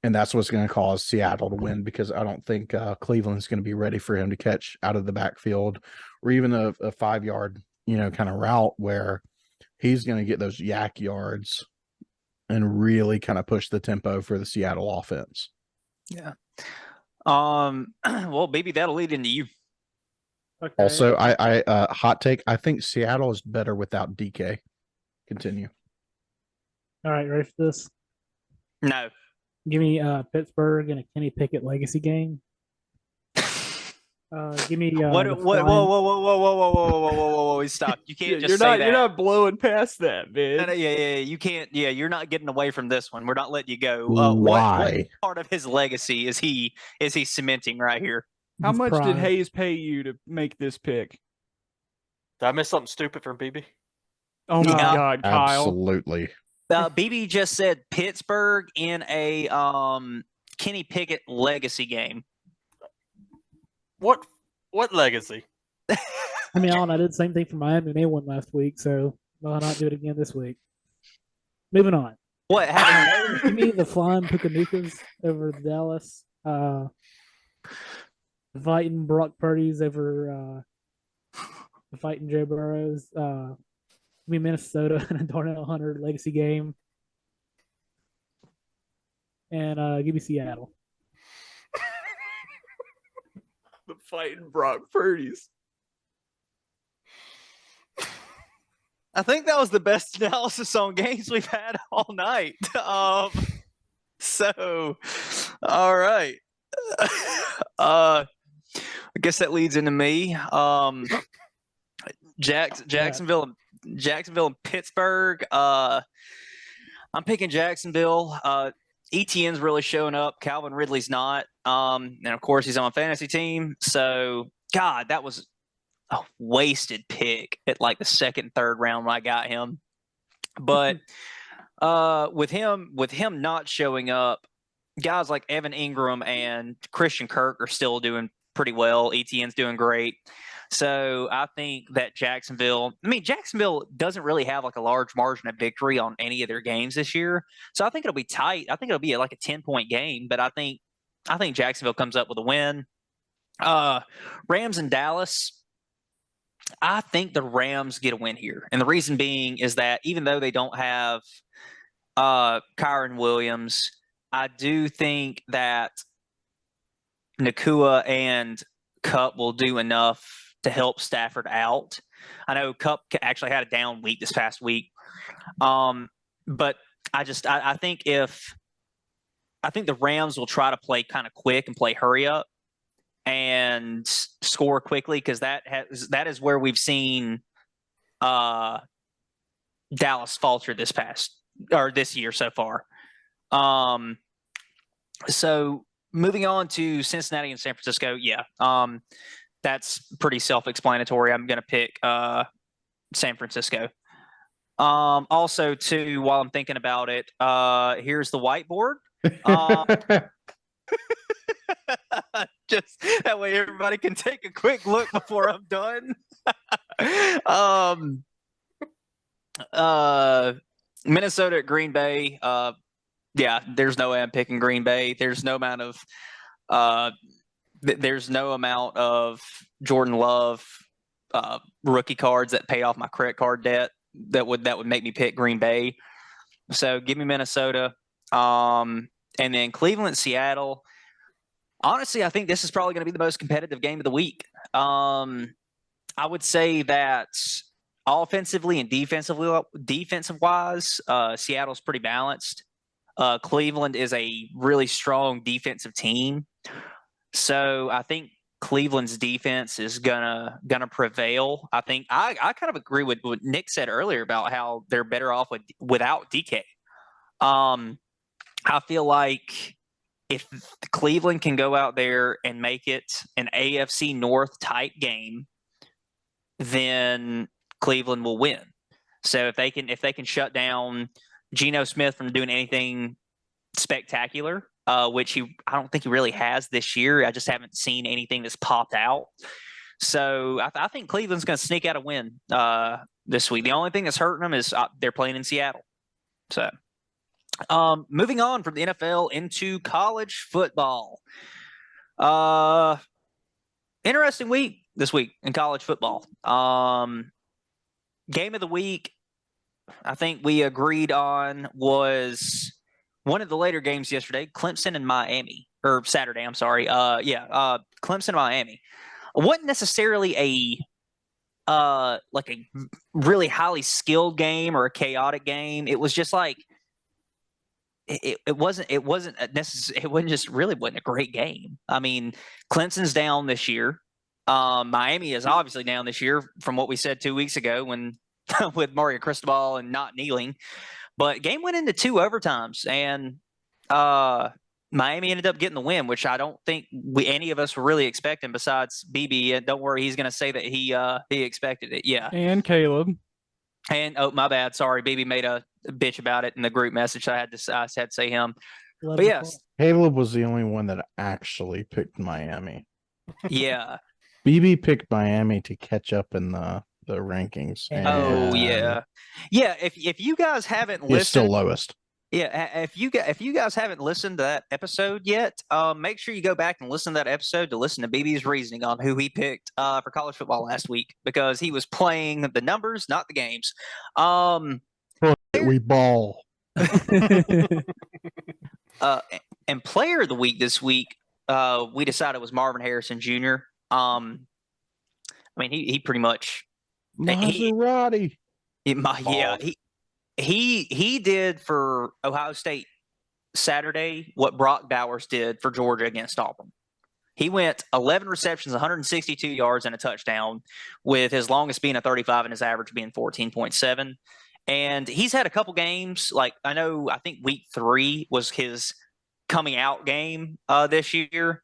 And that's what's going to cause Seattle to win, because I don't think Cleveland's going to be ready for him to catch out of the backfield, or even a 5-yard, kind of route where he's going to get those yak yards and really kind of push the tempo for the Seattle offense. Yeah. Well, maybe that'll lead into you. Okay. Also, I hot take, I think Seattle is better without DK. Continue. All right, ready for this? No. Give me Pittsburgh in a Kenny Pickett legacy game. Give me whoa, stop. You can't just say that. You're not blowing past that, man. No, yeah, you can't. Yeah, you're not getting away from this one. We're not letting you go. Why? What part of his legacy is he cementing right here? How much did prime. Hayes pay you to make this pick? Did I miss something stupid from BB? Oh my Yeah. God, Kyle. Absolutely. BB just said Pittsburgh in a Kenny Pickett legacy game. What legacy? I mean, I did the same thing for Miami. They won last week, so why not do it again this week? Moving on. What happened? Give me the flying Pukanukas over Dallas. Fighting Brock Purdy's over fighting Joe Burrows. Give me Minnesota and a Darnell Hunter legacy game. And give me Seattle. The fighting Brock Purdy's. I think that was the best analysis on games we've had all night. So, all right. I guess that leads into me. Jacksonville and Pittsburgh. I'm picking Jacksonville. ETN's really showing up. Calvin Ridley's not. And of course he's on a fantasy team. So God, that was a wasted pick at like the second, third round when I got him. But with him not showing up, guys like Evan Ingram and Christian Kirk are still doing pretty well. ETN's doing great. So I think that Jacksonville doesn't really have like a large margin of victory on any of their games this year. So I think it'll be tight. I think it'll be like a 10-point game, but I think Jacksonville comes up with a win. Rams and Dallas. I think the Rams get a win here. And the reason being is that even though they don't have Kyron Williams, I do think that Nakua and Kupp will do enough to help Stafford out. I know Kupp actually had a down week this past week. But I think the Rams will try to play kind of quick and play hurry up and score quickly, because that is where we've seen Dallas falter this year so far. So moving on to Cincinnati and San Francisco, that's pretty self-explanatory. I'm going to pick San Francisco. Also, too, while I'm thinking about it, here's the whiteboard. Just that way everybody can take a quick look before I'm done. Minnesota at Green Bay. There's no way I'm picking Green Bay. There's no amount of Jordan Love rookie cards that pay off my credit card debt that would make me pick Green Bay. So give me Minnesota. And then Cleveland, Seattle. Honestly, I think this is probably going to be the most competitive game of the week. I would say that offensively and defensive-wise, Seattle's pretty balanced. Cleveland is a really strong defensive team. So I think Cleveland's defense is gonna prevail. I think I kind of agree with what Nick said earlier about how they're better off without DK. I feel like if Cleveland can go out there and make it an AFC North type game, then Cleveland will win. So if they can shut down Geno Smith from doing anything spectacular, which I don't think he really has this year. I just haven't seen anything that's popped out. So I think Cleveland's going to sneak out a win this week. The only thing that's hurting them is they're playing in Seattle. So moving on from the NFL into college football. Interesting week this week in college football. Game of the week, I think we agreed on, was one of the later games yesterday, Clemson and Miami, or Saturday, I'm sorry. Clemson and Miami. It wasn't necessarily a really highly skilled game or a chaotic game. It was just like it wasn't a great game. I mean, Clemson's down this year. Miami is obviously down this year from what we said 2 weeks ago when with Mario Cristobal and not kneeling. But game went into 2 overtimes, and Miami ended up getting the win, which I don't think any of us were really expecting besides BB. And don't worry, he's going to say that he expected it. Yeah. And Caleb. And oh, my bad. Sorry, BB made a bitch about it in the group message. I had to say him. But yes, Caleb was the only one that actually picked Miami. Yeah. BB picked Miami to catch up in the rankings. Oh And yeah. Yeah. If you guys haven't He's still listened, lowest. yeah, if you guys haven't listened to that episode yet, make sure you go back and listen to that episode to listen to BB's reasoning on who he picked for college football last week, because he was playing the numbers, not the games. We ball. And player of the week this week, we decided was Marvin Harrison Jr. I mean, he pretty much Maserati. yeah, he did for Ohio State Saturday what Brock Bowers did for Georgia against Auburn. He went 11 receptions, 162 yards, and a touchdown, with his longest being a 35 and his average being 14.7. And he's had a couple games, like I think week 3 was his coming out game this year,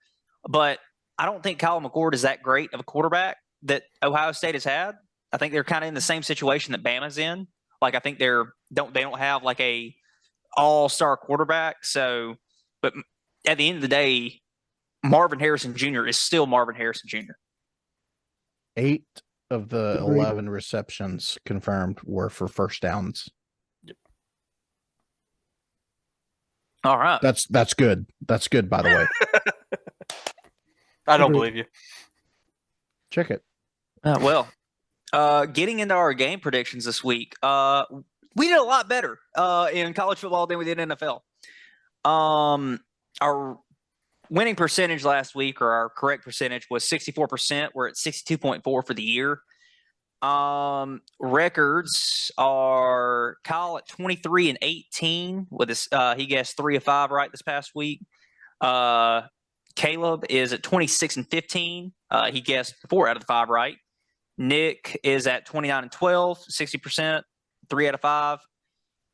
but I don't think Kyle McCord is that great of a quarterback that Ohio State has had. I think they're kind of in the same situation that Bama's in. Like, I think they don't have like a all-star quarterback. So, but at the end of the day, Marvin Harrison Jr. is still Marvin Harrison Jr. 8 of the Agreed. 11 receptions confirmed were for first downs. All right. That's good. That's good, by the way. I don't Agreed. believe you. Check it. Getting into our game predictions this week, we did a lot better in college football than we did in NFL. Our winning percentage last week, or our correct percentage, was 64%. We're at 62.4 for the year. Records are Kyle at 23-18 with his he guessed 3 of 5 right this past week. Caleb is at 26-15. He guessed 4 out of the 5 right. Nick is at 29-12, 60%, 3 out of 5.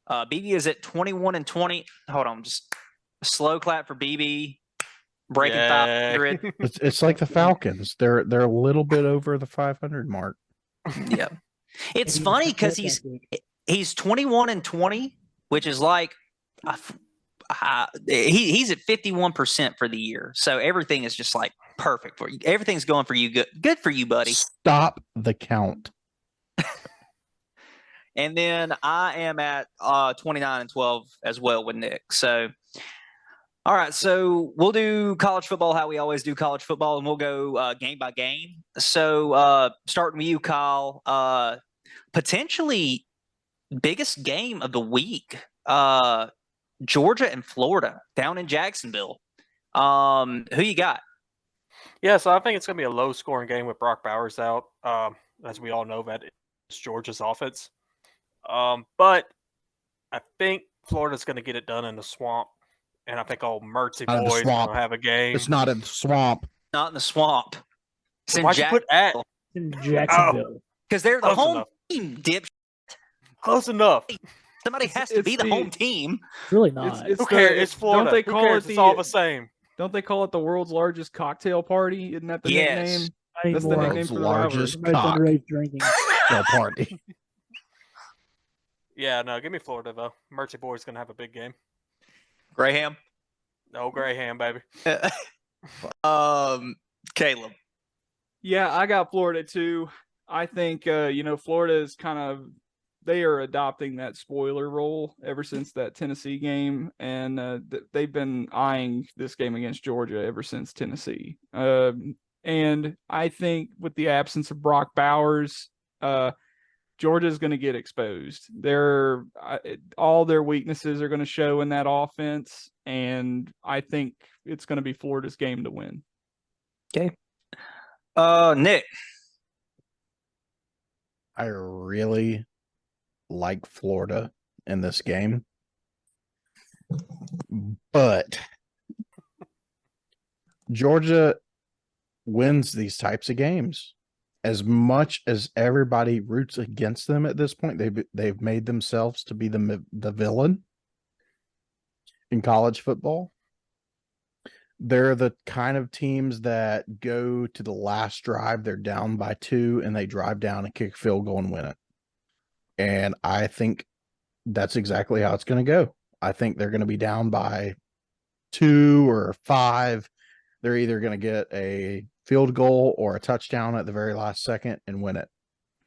BB is at 21-20. Hold on, just a slow clap for BB. Breaking 500. It's like the Falcons. They're a little bit over the 500 mark. Yeah. It's funny because he's 21-20, which is like he's at 51% for the year. So everything is just like perfect for you. Everything's going for you. Good for you, buddy. Stop the count. And then I am at 29-12 as well with Nick. So, all right. So we'll do college football how we always do college football, and we'll go game by game. So starting with you, Kyle, potentially biggest game of the week, Georgia and Florida down in Jacksonville. Who you got? Yeah, so I think it's going to be a low-scoring game with Brock Bowers out. As we all know, that is Georgia's offense. But I think Florida's going to get it done in the swamp. And I think old Mertzy Not in the boys swamp. will have a game. It's not in the swamp. Not in the swamp. It's in Why'd you put at? In Jacksonville. because they're the Close home enough. team, dip. Close enough. Somebody has to be the home team. It's really not. Who cares? It's Florida. Don't they Who call cares? it It's the? all the same. Don't they call it the world's largest cocktail party? Isn't that the Yes. nickname? I That's the more. nickname World's for the rivalry. largest Everybody's cock. underage drinking. No party. Yeah, no, give me Florida, though. Mertzy boy's going to have a big game. Graham. No Graham, baby. Caleb. Yeah, I got Florida too. I think Florida is they are adopting that spoiler role ever since that Tennessee game, and they've been eyeing this game against Georgia ever since Tennessee. And I think with the absence of Brock Bowers, Georgia's going to get exposed. All their weaknesses are going to show in that offense, and I think it's going to be Florida's game to win. Nick. I really like Florida in this game, but Georgia wins these types of games. As much as everybody roots against them at this point, they've made themselves to be the villain in college football. They're the kind of teams that go to the last drive, they're down by 2, and they drive down and kick a field goal and win it. And I think that's exactly how it's going to go. I think they're going to be down by 2 or 5. They're either going to get a field goal or a touchdown at the very last second and win it.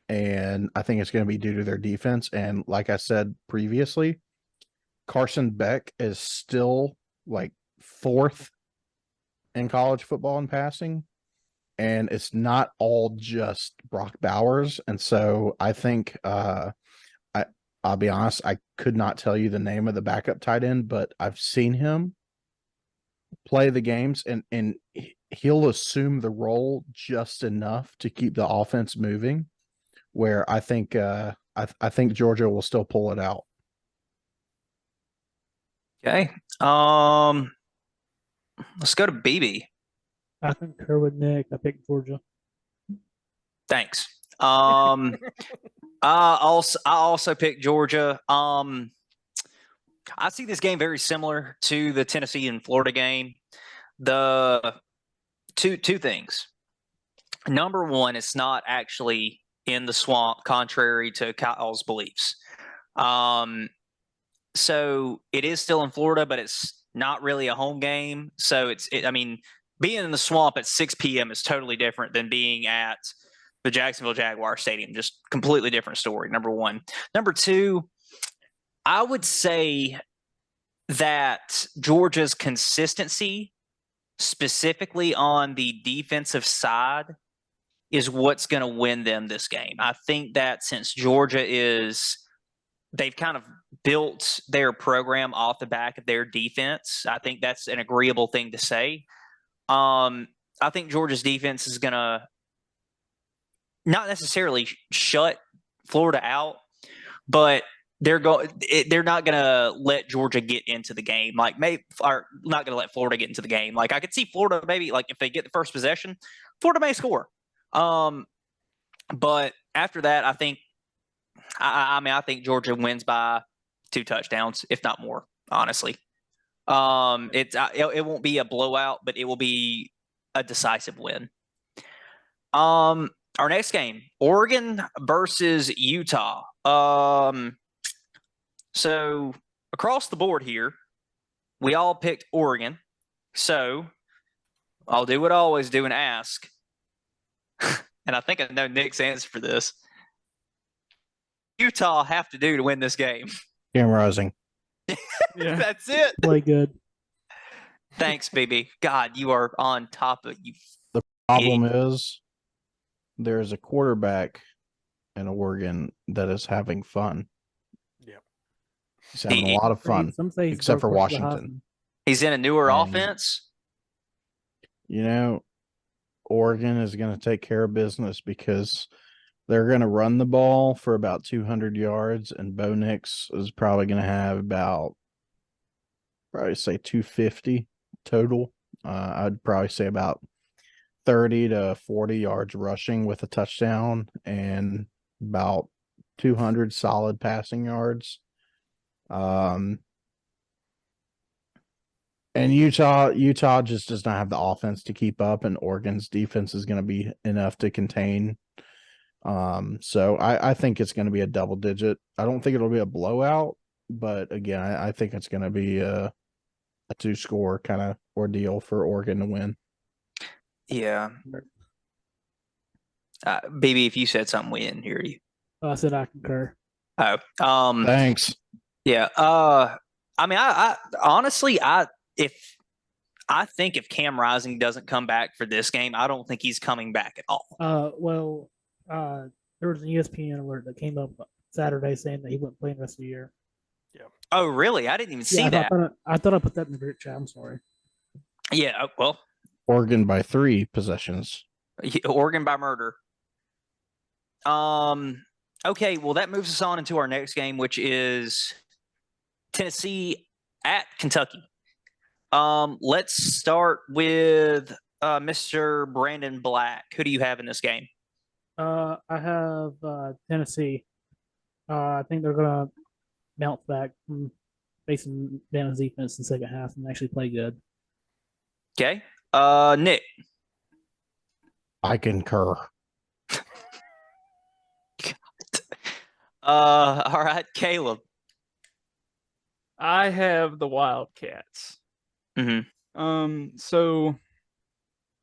And I think it's going to be due to their defense. And like I said previously, Carson Beck is still like 4th in college football in passing. And it's not all just Brock Bowers. And so I think I'll be honest, I could not tell you the name of the backup tight end, but I've seen him play the games and he'll assume the role just enough to keep the offense moving, where I think I think Georgia will still pull it out. Okay. Let's go to BB. I concur with Nick. I picked Georgia. Thanks. I also picked Georgia. I see this game very similar to the Tennessee and Florida game. The two things. Number one, it's not actually in the swamp, contrary to Kyle's beliefs. So it is still in Florida, but it's not really a home game. So being in the swamp at 6 p.m. is totally different than being at the Jacksonville Jaguar Stadium. Just completely different story, number one. Number two, I would say that Georgia's consistency, specifically on the defensive side, is what's going to win them this game. I think that since they've kind of built their program off the back of their defense, I think that's an agreeable thing to say. I think Georgia's defense is going to not necessarily shut Florida out, but they're not going to let Georgia get into the game. Like or not going to let Florida get into the game. Like I could see Florida maybe like if they get the first possession, Florida may score. But after that, I think I think Georgia wins by 2 touchdowns, if not more. Honestly, it won't be a blowout, but it will be a decisive win. Our next game, Oregon versus Utah. So across the board here, we all picked Oregon. So I'll do what I always do and ask. And I think I know Nick's answer for this. Utah have to do to win this game. Cam Rising. Yeah. That's it. Play good. Thanks, baby. God, you are on top of you. Problem is there's a quarterback in Oregon that is having fun. Yep. He's having a lot of fun, Some say he's except for broke the Washington. He's in a newer And- offense. You know, Oregon is going to take care of business because they're going to run the ball for about 200 yards, and Bo Nix is probably going to have probably say 250 total. I'd probably say about 30 to 40 yards rushing with a touchdown and about 200 solid passing yards. And Utah just does not have the offense to keep up, and Oregon's defense is going to be enough to contain. So I think it's going to be a double digit. I don't think it'll be a blowout, but again, I think it's going to be a 2-score kind of ordeal for Oregon to win. Yeah. Baby, if you said something, we didn't hear you. I said I concur. Oh, Thanks. yeah. I mean, I honestly, if Cam Rising doesn't come back for this game, I don't think he's coming back at all. There was an ESPN alert that came up Saturday saying that he wouldn't play the rest of the year. Oh, really? I didn't even see that. I thought I put that in the group chat. I'm sorry. Yeah. Well, Oregon by 3 possessions. Oregon by murder. Okay. Well, that moves us on into our next game, which is Tennessee at Kentucky. Let's start with Mr. Brandon Black. Who do you have in this game? I have Tennessee. I think they're gonna bounce back from facing Bama's defense in the second half and actually play good. Okay. Nick. I concur. All right, Caleb. I have the Wildcats. Mm-hmm. So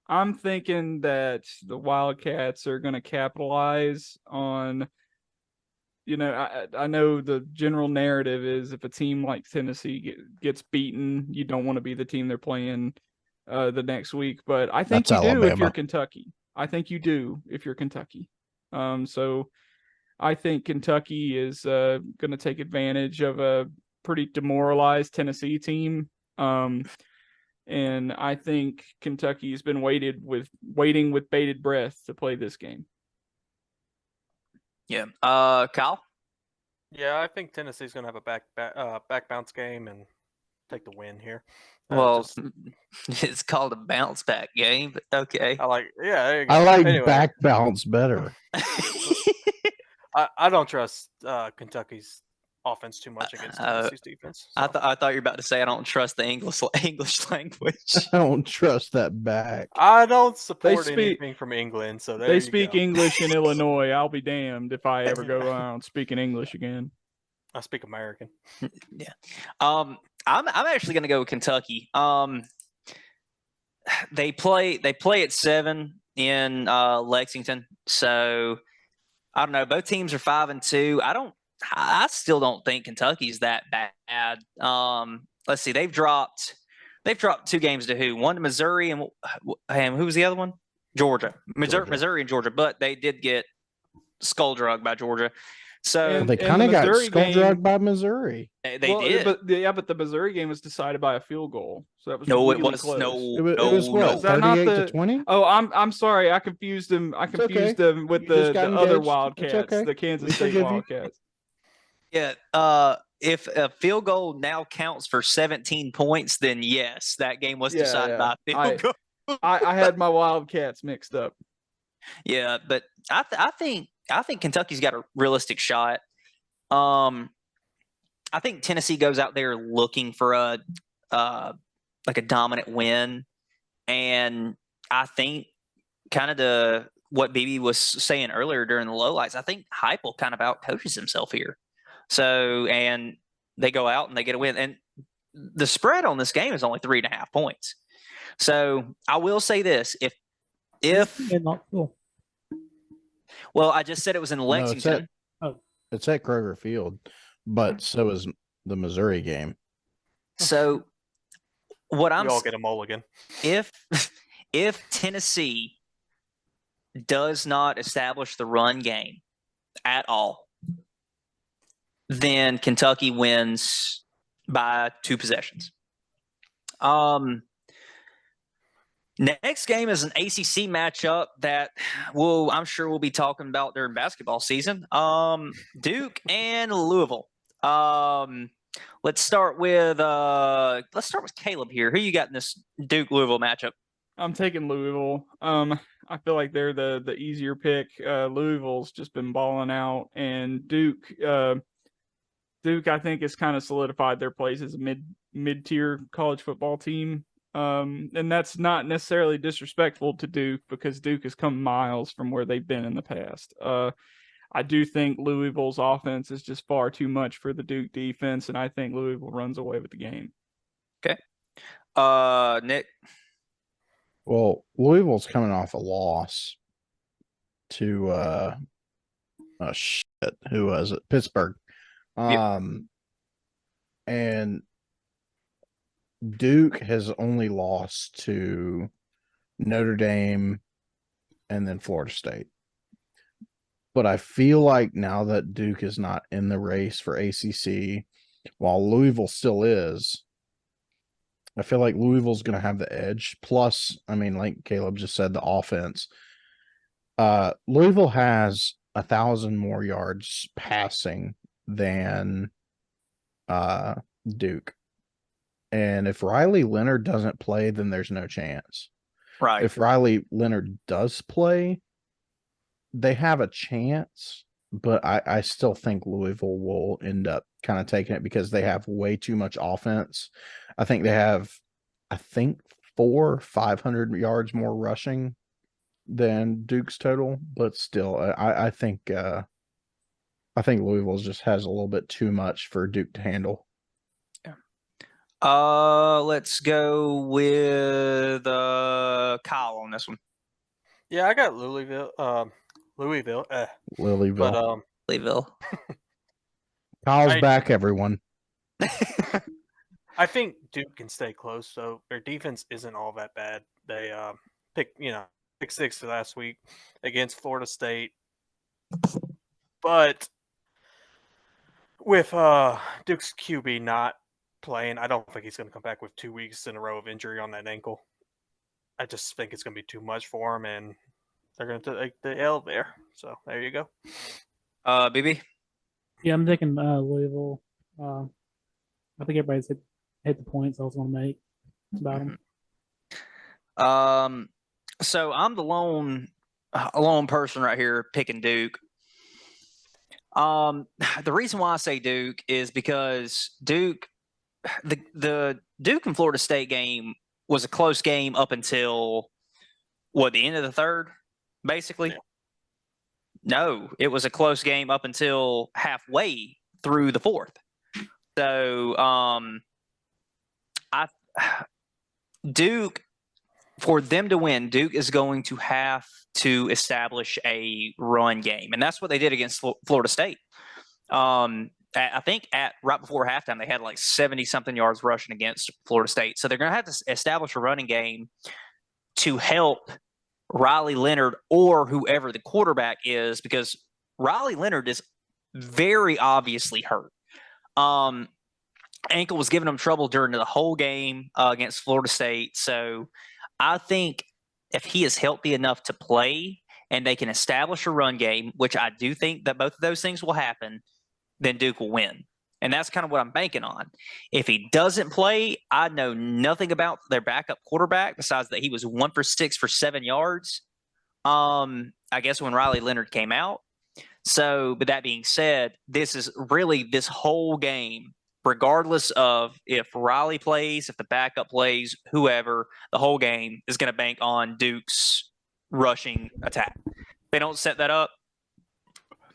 I'm thinking that the Wildcats are going to capitalize on. I know the general narrative is if a team like Tennessee gets beaten, you don't want to be the team they're playing the next week. But I think That's you do if you're Alabama. Kentucky. I think you do if you're Kentucky. So I think Kentucky is going to take advantage of a pretty demoralized Tennessee team. And I think Kentucky has been waiting with bated breath to play this game. Yeah. Kyle? Yeah, I think Tennessee's going to have a back bounce game and take the win here. Well, Just- it's called a bounce back game, but okay. I like, yeah, there you go. I like Anyway, back bounce better. I don't trust Kentucky's offense too much against Tennessee's defense. I so. thought you were about to say I don't trust the English language. I don't trust that back. I don't support speak- anything from England, so there They you speak go. English in Illinois. I'll be damned if I ever go around speaking English again. I speak American. Yeah. I'm actually going to go with Kentucky. They play at 7 in Lexington, so I don't know. Both teams are 5-2. I still don't think Kentucky's that bad. Let's see. They've dropped 2 games to who? One to Missouri and who was the other one? Georgia. Missouri and Georgia, but they did get skull drugged by Georgia. So And They the kind of got Missouri skull game- drugged by Missouri. they Well, did. but the Missouri game was decided by a field goal, so that was No, it really was close. no. It was no, what, no. Is that not 38 the- to 20? Oh, I'm sorry. I confused them. I confused them with You the just got other engaged. It's Wildcats, okay. the Kansas We State forgive you. Wildcats. Yeah. If a field goal now counts for 17 points, then yes, that game was Yeah, decided yeah. by a field goal. I had my Wildcats mixed up. Yeah, but I think Kentucky's got a realistic shot. I think Tennessee goes out there looking for a dominant win, and I think kind of what BB was saying earlier during the lowlights. I think Heupel kind of out coaches himself here. So, and they go out and they get a win, and the spread on this game is only 3.5 points. So I will say this: if Knoxville. well, I just said it was in No, Lexington. It's at Kroger Field, but so is the Missouri game. So what I'm We all get a mulligan. if Tennessee does not establish the run game at all, then Kentucky wins by 2 possessions. Next game is an ACC matchup that I'm sure we'll be talking about during basketball season. Duke and Louisville. Let's start with Caleb here. Who you got in this Duke Louisville matchup? I'm taking Louisville. I feel like they're the easier pick. Louisville's just been balling out, and Duke I think has kind of solidified their place as a mid-tier college football team. And that's not necessarily disrespectful to Duke because Duke has come miles from where they've been in the past. I do think Louisville's offense is just far too much for the Duke defense, and I think Louisville runs away with the game. Okay. Nick. Well, Louisville's coming off a loss to who was it? Pittsburgh. And Duke has only lost to Notre Dame and then Florida State. But I feel like now that Duke is not in the race for ACC, while Louisville still is, I feel like Louisville's going to have the edge. Plus, I mean, like Caleb just said, the offense. Louisville has 1,000 more yards passing than Duke. And if Riley Leonard doesn't play, then there's no chance. Right. If Riley Leonard does play, they have a chance, but I still think Louisville will end up kind of taking it because they have way too much offense. I think they have, 500 yards more rushing than Duke's total, but still, I think Louisville just has a little bit too much for Duke to handle. Let's go with Kyle on this one. Yeah, I got Louisville. Louisville. Lilyville. But Louisville. Kyle's I- back, everyone. I think Duke can stay close. So their defense isn't all that bad. They picked 6 last week against Florida State, but with Duke's QB not playing, I don't think he's going to come back with 2 weeks in a row of injury on that ankle. I just think it's going to be too much for him, and they're going to take the L there. So there you go. BB. Yeah, I'm taking Louisville. I think everybody's hit the points I was going to make about them. So I'm the lone person right here picking Duke. The reason why I say Duke is because Duke, the Duke and Florida State game was a close game up until the end of the third, basically. Yeah. No, it was a close game up until halfway through the fourth. So, Duke, for them to win, Duke is going to have to establish a run game, and that's what they did against Florida State. I think right before halftime, they had like 70-something yards rushing against Florida State. So they're going to have to establish a running game to help Riley Leonard or whoever the quarterback is, because Riley Leonard is very obviously hurt. Ankle was giving him trouble during the whole game against Florida State. So I think if he is healthy enough to play and they can establish a run game, which I do think that both of those things will happen, then Duke will win. And that's kind of what I'm banking on. If he doesn't play, I know nothing about their backup quarterback besides that he was 1 for 6 for 7 yards. I guess when Riley Leonard came out. So, but that being said, this is really this whole game, regardless of if Riley plays, if the backup plays, whoever, the whole game is going to bank on Duke's rushing attack. If they don't set that up,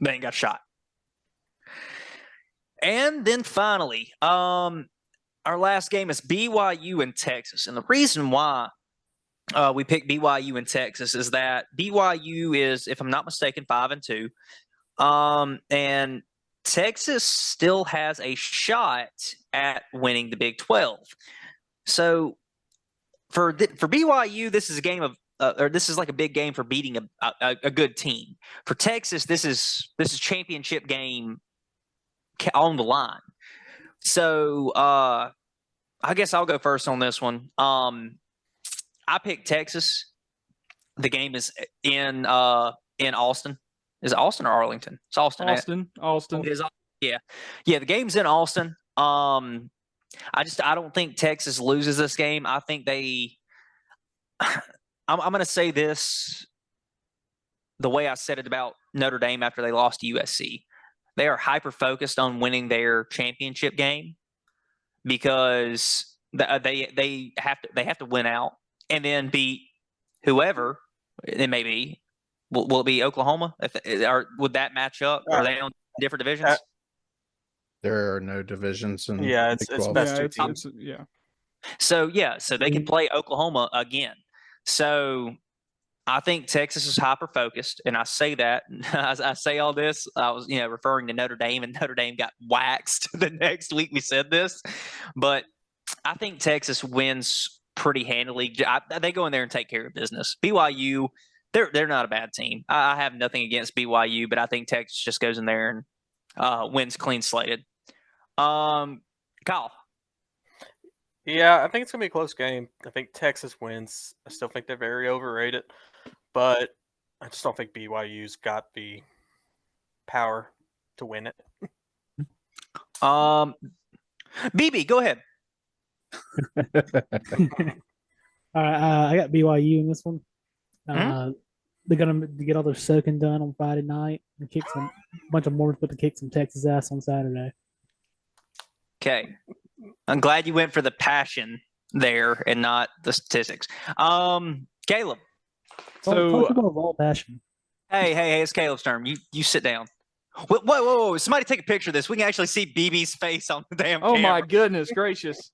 they ain't got a shot. And then finally, our last game is BYU and Texas. And the reason why we picked BYU and Texas is that BYU is, if I'm not mistaken, 5-2. And Texas still has a shot at winning the Big 12. So for BYU, this is a game of, or this is like a big game for beating a good team. For Texas, this is championship game on the line. So I guess I'll go first on this one. I picked Texas. The game is in Austin. Is it Austin or Arlington? It's Austin. Austin. It is. Yeah. The game's in Austin. I don't think Texas loses this game. I think I'm going to say this the way I said it about Notre Dame after they lost to USC. They are hyper focused on winning their championship game because they have to win out and then beat whoever it may be. Will it be Oklahoma? Or would that match up? Are they on different divisions? There are no divisions in it's Big 12. best Yeah, two teams. So they can play Oklahoma again. So I think Texas is hyper focused, and I say that as I say all this, I was referring to Notre Dame, and Notre Dame got waxed the next week we said this, but I think Texas wins pretty handily. They go in there and take care of business. BYU, they're not a bad team. I have nothing against BYU, but I think Texas just goes in there and wins clean slated. Kyle. Yeah, I think it's gonna be a close game. I think Texas wins. I still think they're very overrated, but I just don't think BYU's got the power to win it. BB, go ahead. All right, I got BYU in this one. They're gonna get all their soaking done on Friday night and kick a bunch of Mormons to kick some Texas ass on Saturday. Okay, I'm glad you went for the passion there and not the statistics. Caleb. So of all passion. Hey, it's Caleb's turn. You sit down. Whoa! Somebody take a picture of this. We can actually see BB's face on the damn oh camera. my goodness gracious.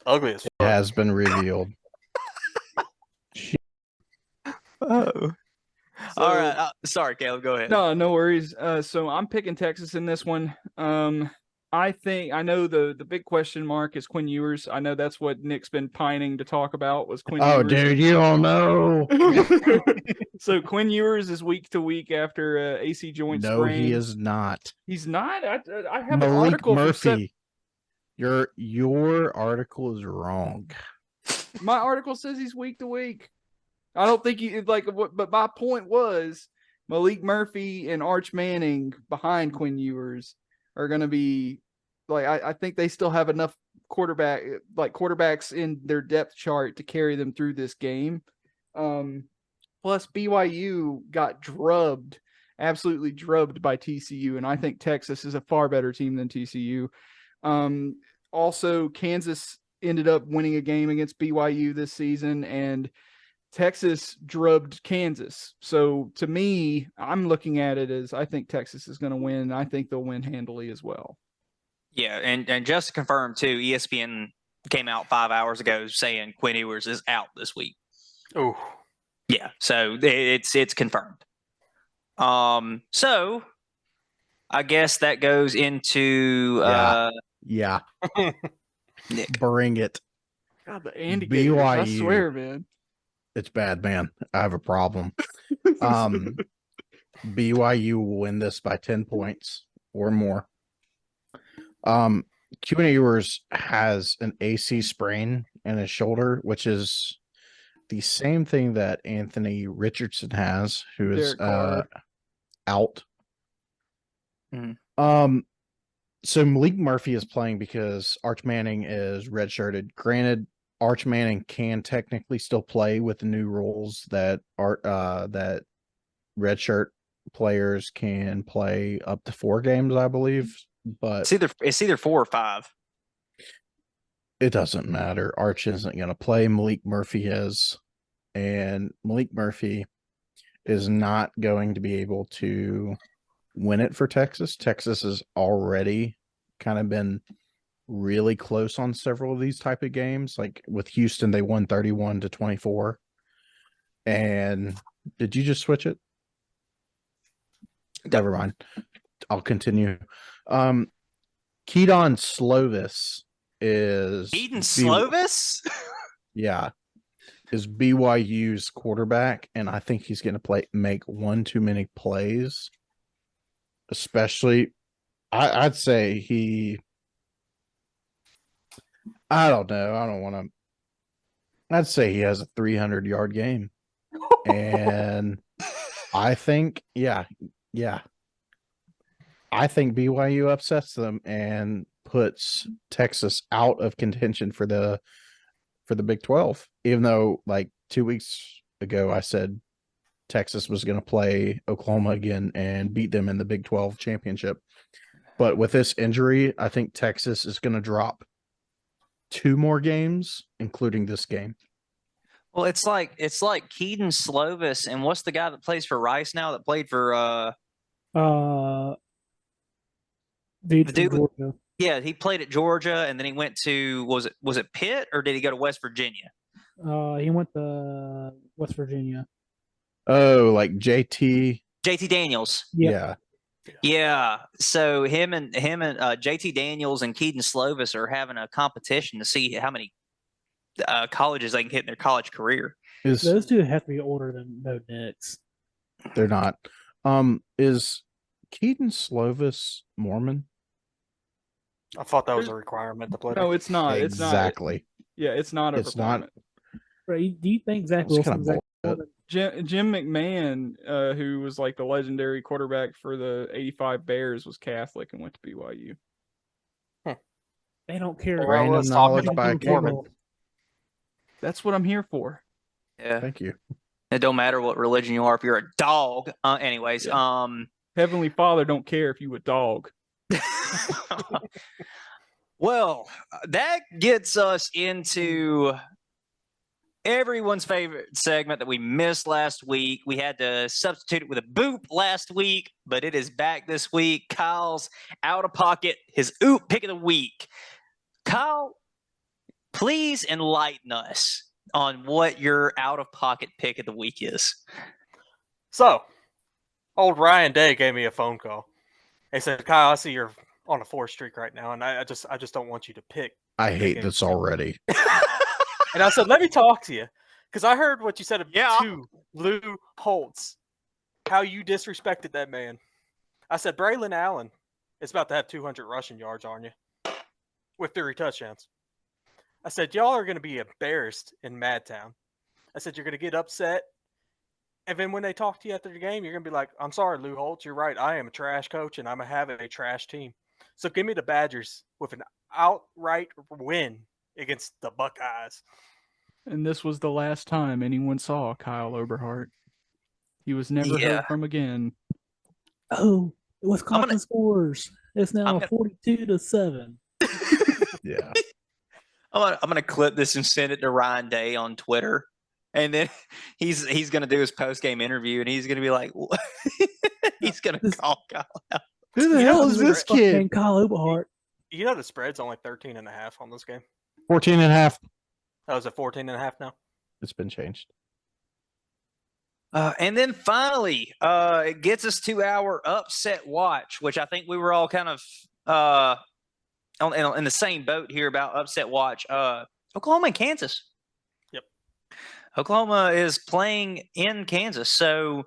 Ugly as It fuck. has been revealed. Oh. All right. Sorry, Caleb. Go ahead. No worries. So I'm picking Texas in this one. I know the big question mark is Quinn Ewers. I know that's what Nick's been pining to talk about was Quinn Oh, Ewers. dude, you don't know. So Quinn Ewers is week to week after AC joint No, sprain. he is not. He's not. I have an Malik article from Murphy. Your article is wrong. my article says he's week to week. I don't think he but my point was Malik Murphy and Arch Manning behind Quinn Ewers are going to be I think they still have enough quarterbacks in their depth chart to carry them through this game. Plus BYU got absolutely drubbed by TCU, and I think Texas is a far better team than TCU. Also, Kansas ended up winning a game against BYU this season, and Texas drubbed Kansas. So to me, I'm looking at it as I think Texas is going to win. And I think they'll win handily as well. Yeah, and just to confirm too, ESPN came out 5 hours ago saying Quinn Ewers is out this week. Ooh. Yeah, so it's confirmed. So I guess that goes into Yeah. Nick. Bring it. God, the Andy Gators, I BYU. swear, man. It's bad, man. I have a problem. BYU will win this by 10 points or more. Quinn Ewers has an AC sprain in his shoulder, which is the same thing that Anthony Richardson has, who is Derek Carr. out. Mhm. So Malik Murphy is playing because Arch Manning is redshirted. Granted, Arch Manning can technically still play with the new rules that that redshirt players can play up to 4 games, I believe. But It's either 4 or 5. it doesn't matter. Arch isn't going to play. Malik Murphy is, and Malik Murphy is not going to be able to win it for Texas. Texas has already kind of been really close on several of these type of games. Like with Houston, they won 31-24. And did you just switch it? Never mind. I'll continue. Keaton Slovis is Eden Slovis? Yeah. Is BYU's quarterback, and I think he's going to make one too many plays. Especially, I'd say I don't know. I don't want to. I'd say he has a 300-yard game. And I think, yeah. I think BYU upsets them and puts Texas out of contention for the Big 12. Even though, like 2 weeks ago, I said Texas was going to play Oklahoma again and beat them in the Big 12 championship. But with this injury, I think Texas is going to drop 2 more games, including this game. Well, it's like Keaton Slovis, and what's the guy that plays for Rice now that played for dude the from dude? Georgia. Yeah, he played at Georgia, and then he went to was it Pitt, or did he go to West Virginia? He went to West Virginia. Oh, like JT Daniels. Yep. Yeah. So him and JT Daniels and Keaton Slovis are having a competition to see how many colleges they can hit in their college career. Those two have to be older than Bo Nix. They're not. Is Keaton Slovis Mormon? I thought that was a requirement to play. No, it's not. Exactly. Yeah, it's not a It's not. requirement. Right? Do you think Zach It's kinda Wilson's bullshit. Jim McMahon, who was like the legendary quarterback for the '85 Bears, was Catholic and went to BYU. They don't care. Well, Random let's talk knowledge about by Mormon. Caleb. That's what I'm here for. Yeah. Thank you. It don't matter what religion you are if you're a dog. Anyways, Heavenly Father don't care if you a dog. Well, that gets us into everyone's favorite segment that we missed last week. We had to substitute it with a boop last week, but it is back this week. Kyle's out of pocket, his oop pick of the week. Kyle, please enlighten us on what your out-of-pocket pick of the week is. So, old Ryan Day gave me a phone call. He said, "Kyle, I see you're on a 4 streak right now, and I just don't want you to pick." I hate this already. And I said, "Let me talk to you, because I heard what you said Yeah. to Lou Holtz, how you disrespected that man." I said, "Braylon Allen is about to have 200 rushing yards on you with 3 touchdowns." I said, "Y'all are going to be embarrassed in Madtown." I said, "You're going to get upset. And then when they talk to you after the game, you're going to be like, 'I'm sorry, Lou Holtz. You're right. I am a trash coach, and I'm going to have a trash team.' So give me the Badgers with an outright win against the Buckeyes." And this was the last time anyone saw Kyle Oberhart. He was never Yeah. heard from again. Oh, Wisconsin scores. It's now I'm gonna- 42-7. Yeah. I'm gonna clip this and send it to Ryan Day on Twitter, and then he's gonna do his post game interview, and he's gonna be like, he's gonna call Kyle out. Who the You know hell who's is this kid? And Kyle Oberhart. You know the spread's only 13.5 on this game. 14.5. Oh, is it 14.5 now? It's been changed. And then finally, it gets us to our upset watch, which I think we were all kind of in the same boat here about upset watch. Oklahoma and Kansas. Yep. Oklahoma is playing in Kansas. So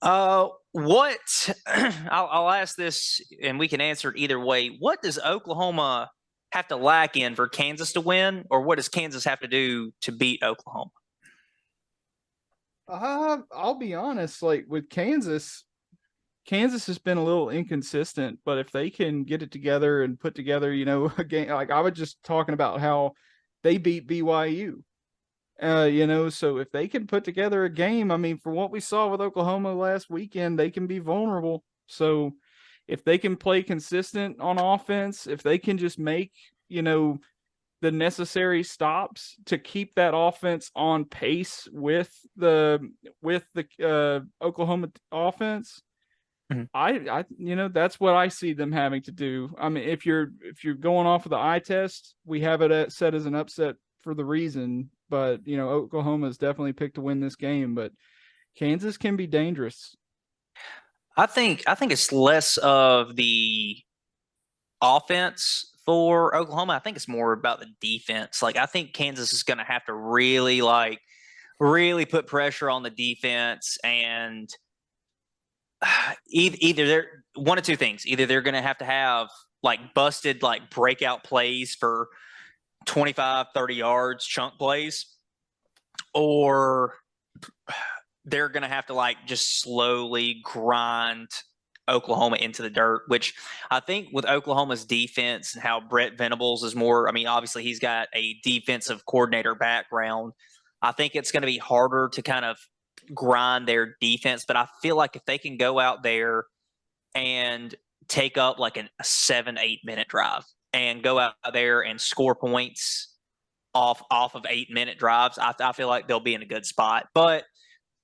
what I'll ask this, and we can answer it either way. What does Oklahoma have to lack in for Kansas to win, or what does Kansas have to do to beat Oklahoma? I'll be honest, like with Kansas has been a little inconsistent, but if they can get it together and put together, a game, like I was just talking about how they beat BYU, so if they can put together a game, I mean, from what we saw with Oklahoma last weekend, they can be vulnerable. So if they can play consistent on offense, if they can just make, the necessary stops to keep that offense on pace with the Oklahoma offense, I that's what I see them having to do. I mean, if you're going off of the eye test, we have it set as an upset for the reason, but Oklahoma's definitely picked to win this game, but Kansas can be dangerous. I think it's less of the offense for Oklahoma. I think it's more about the defense. Like, I think Kansas is going to have to really put pressure on the defense, and either they're one of two things. Either they're going to have like busted like breakout plays for 25, 30 yards, chunk plays, or they're going to have to like just slowly grind Oklahoma into the dirt, which I think with Oklahoma's defense and how Brett Venables is more, I mean, obviously he's got a defensive coordinator background. I think it's going to be harder to kind of grind their defense, but I feel like if they can go out there and take up like a 7-8 minute drive and go out there and score points off of 8-minute drives, I feel like they'll be in a good spot. But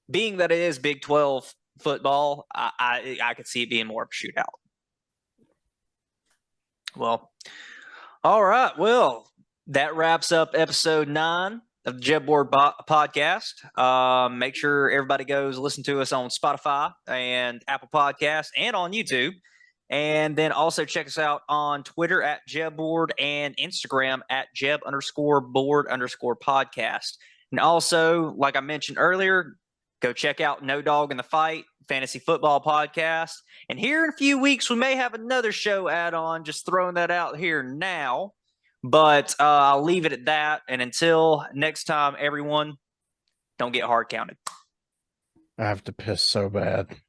being that it is Big 12 football, I could see it being more of a shootout. Well, all right. Well, that wraps up episode 9 of the JEB Board podcast. Make sure everybody goes listen to us on Spotify and Apple Podcasts and on YouTube. And then also check us out on Twitter at JEB Board and Instagram at JEB_Board_podcast. And also, like I mentioned earlier, go check out No Dog in the Fight Fantasy Football Podcast. And here in a few weeks, we may have another show add on, just throwing that out here now. But I'll leave it at that. And until next time, everyone, don't get hard counted. I have to piss so bad.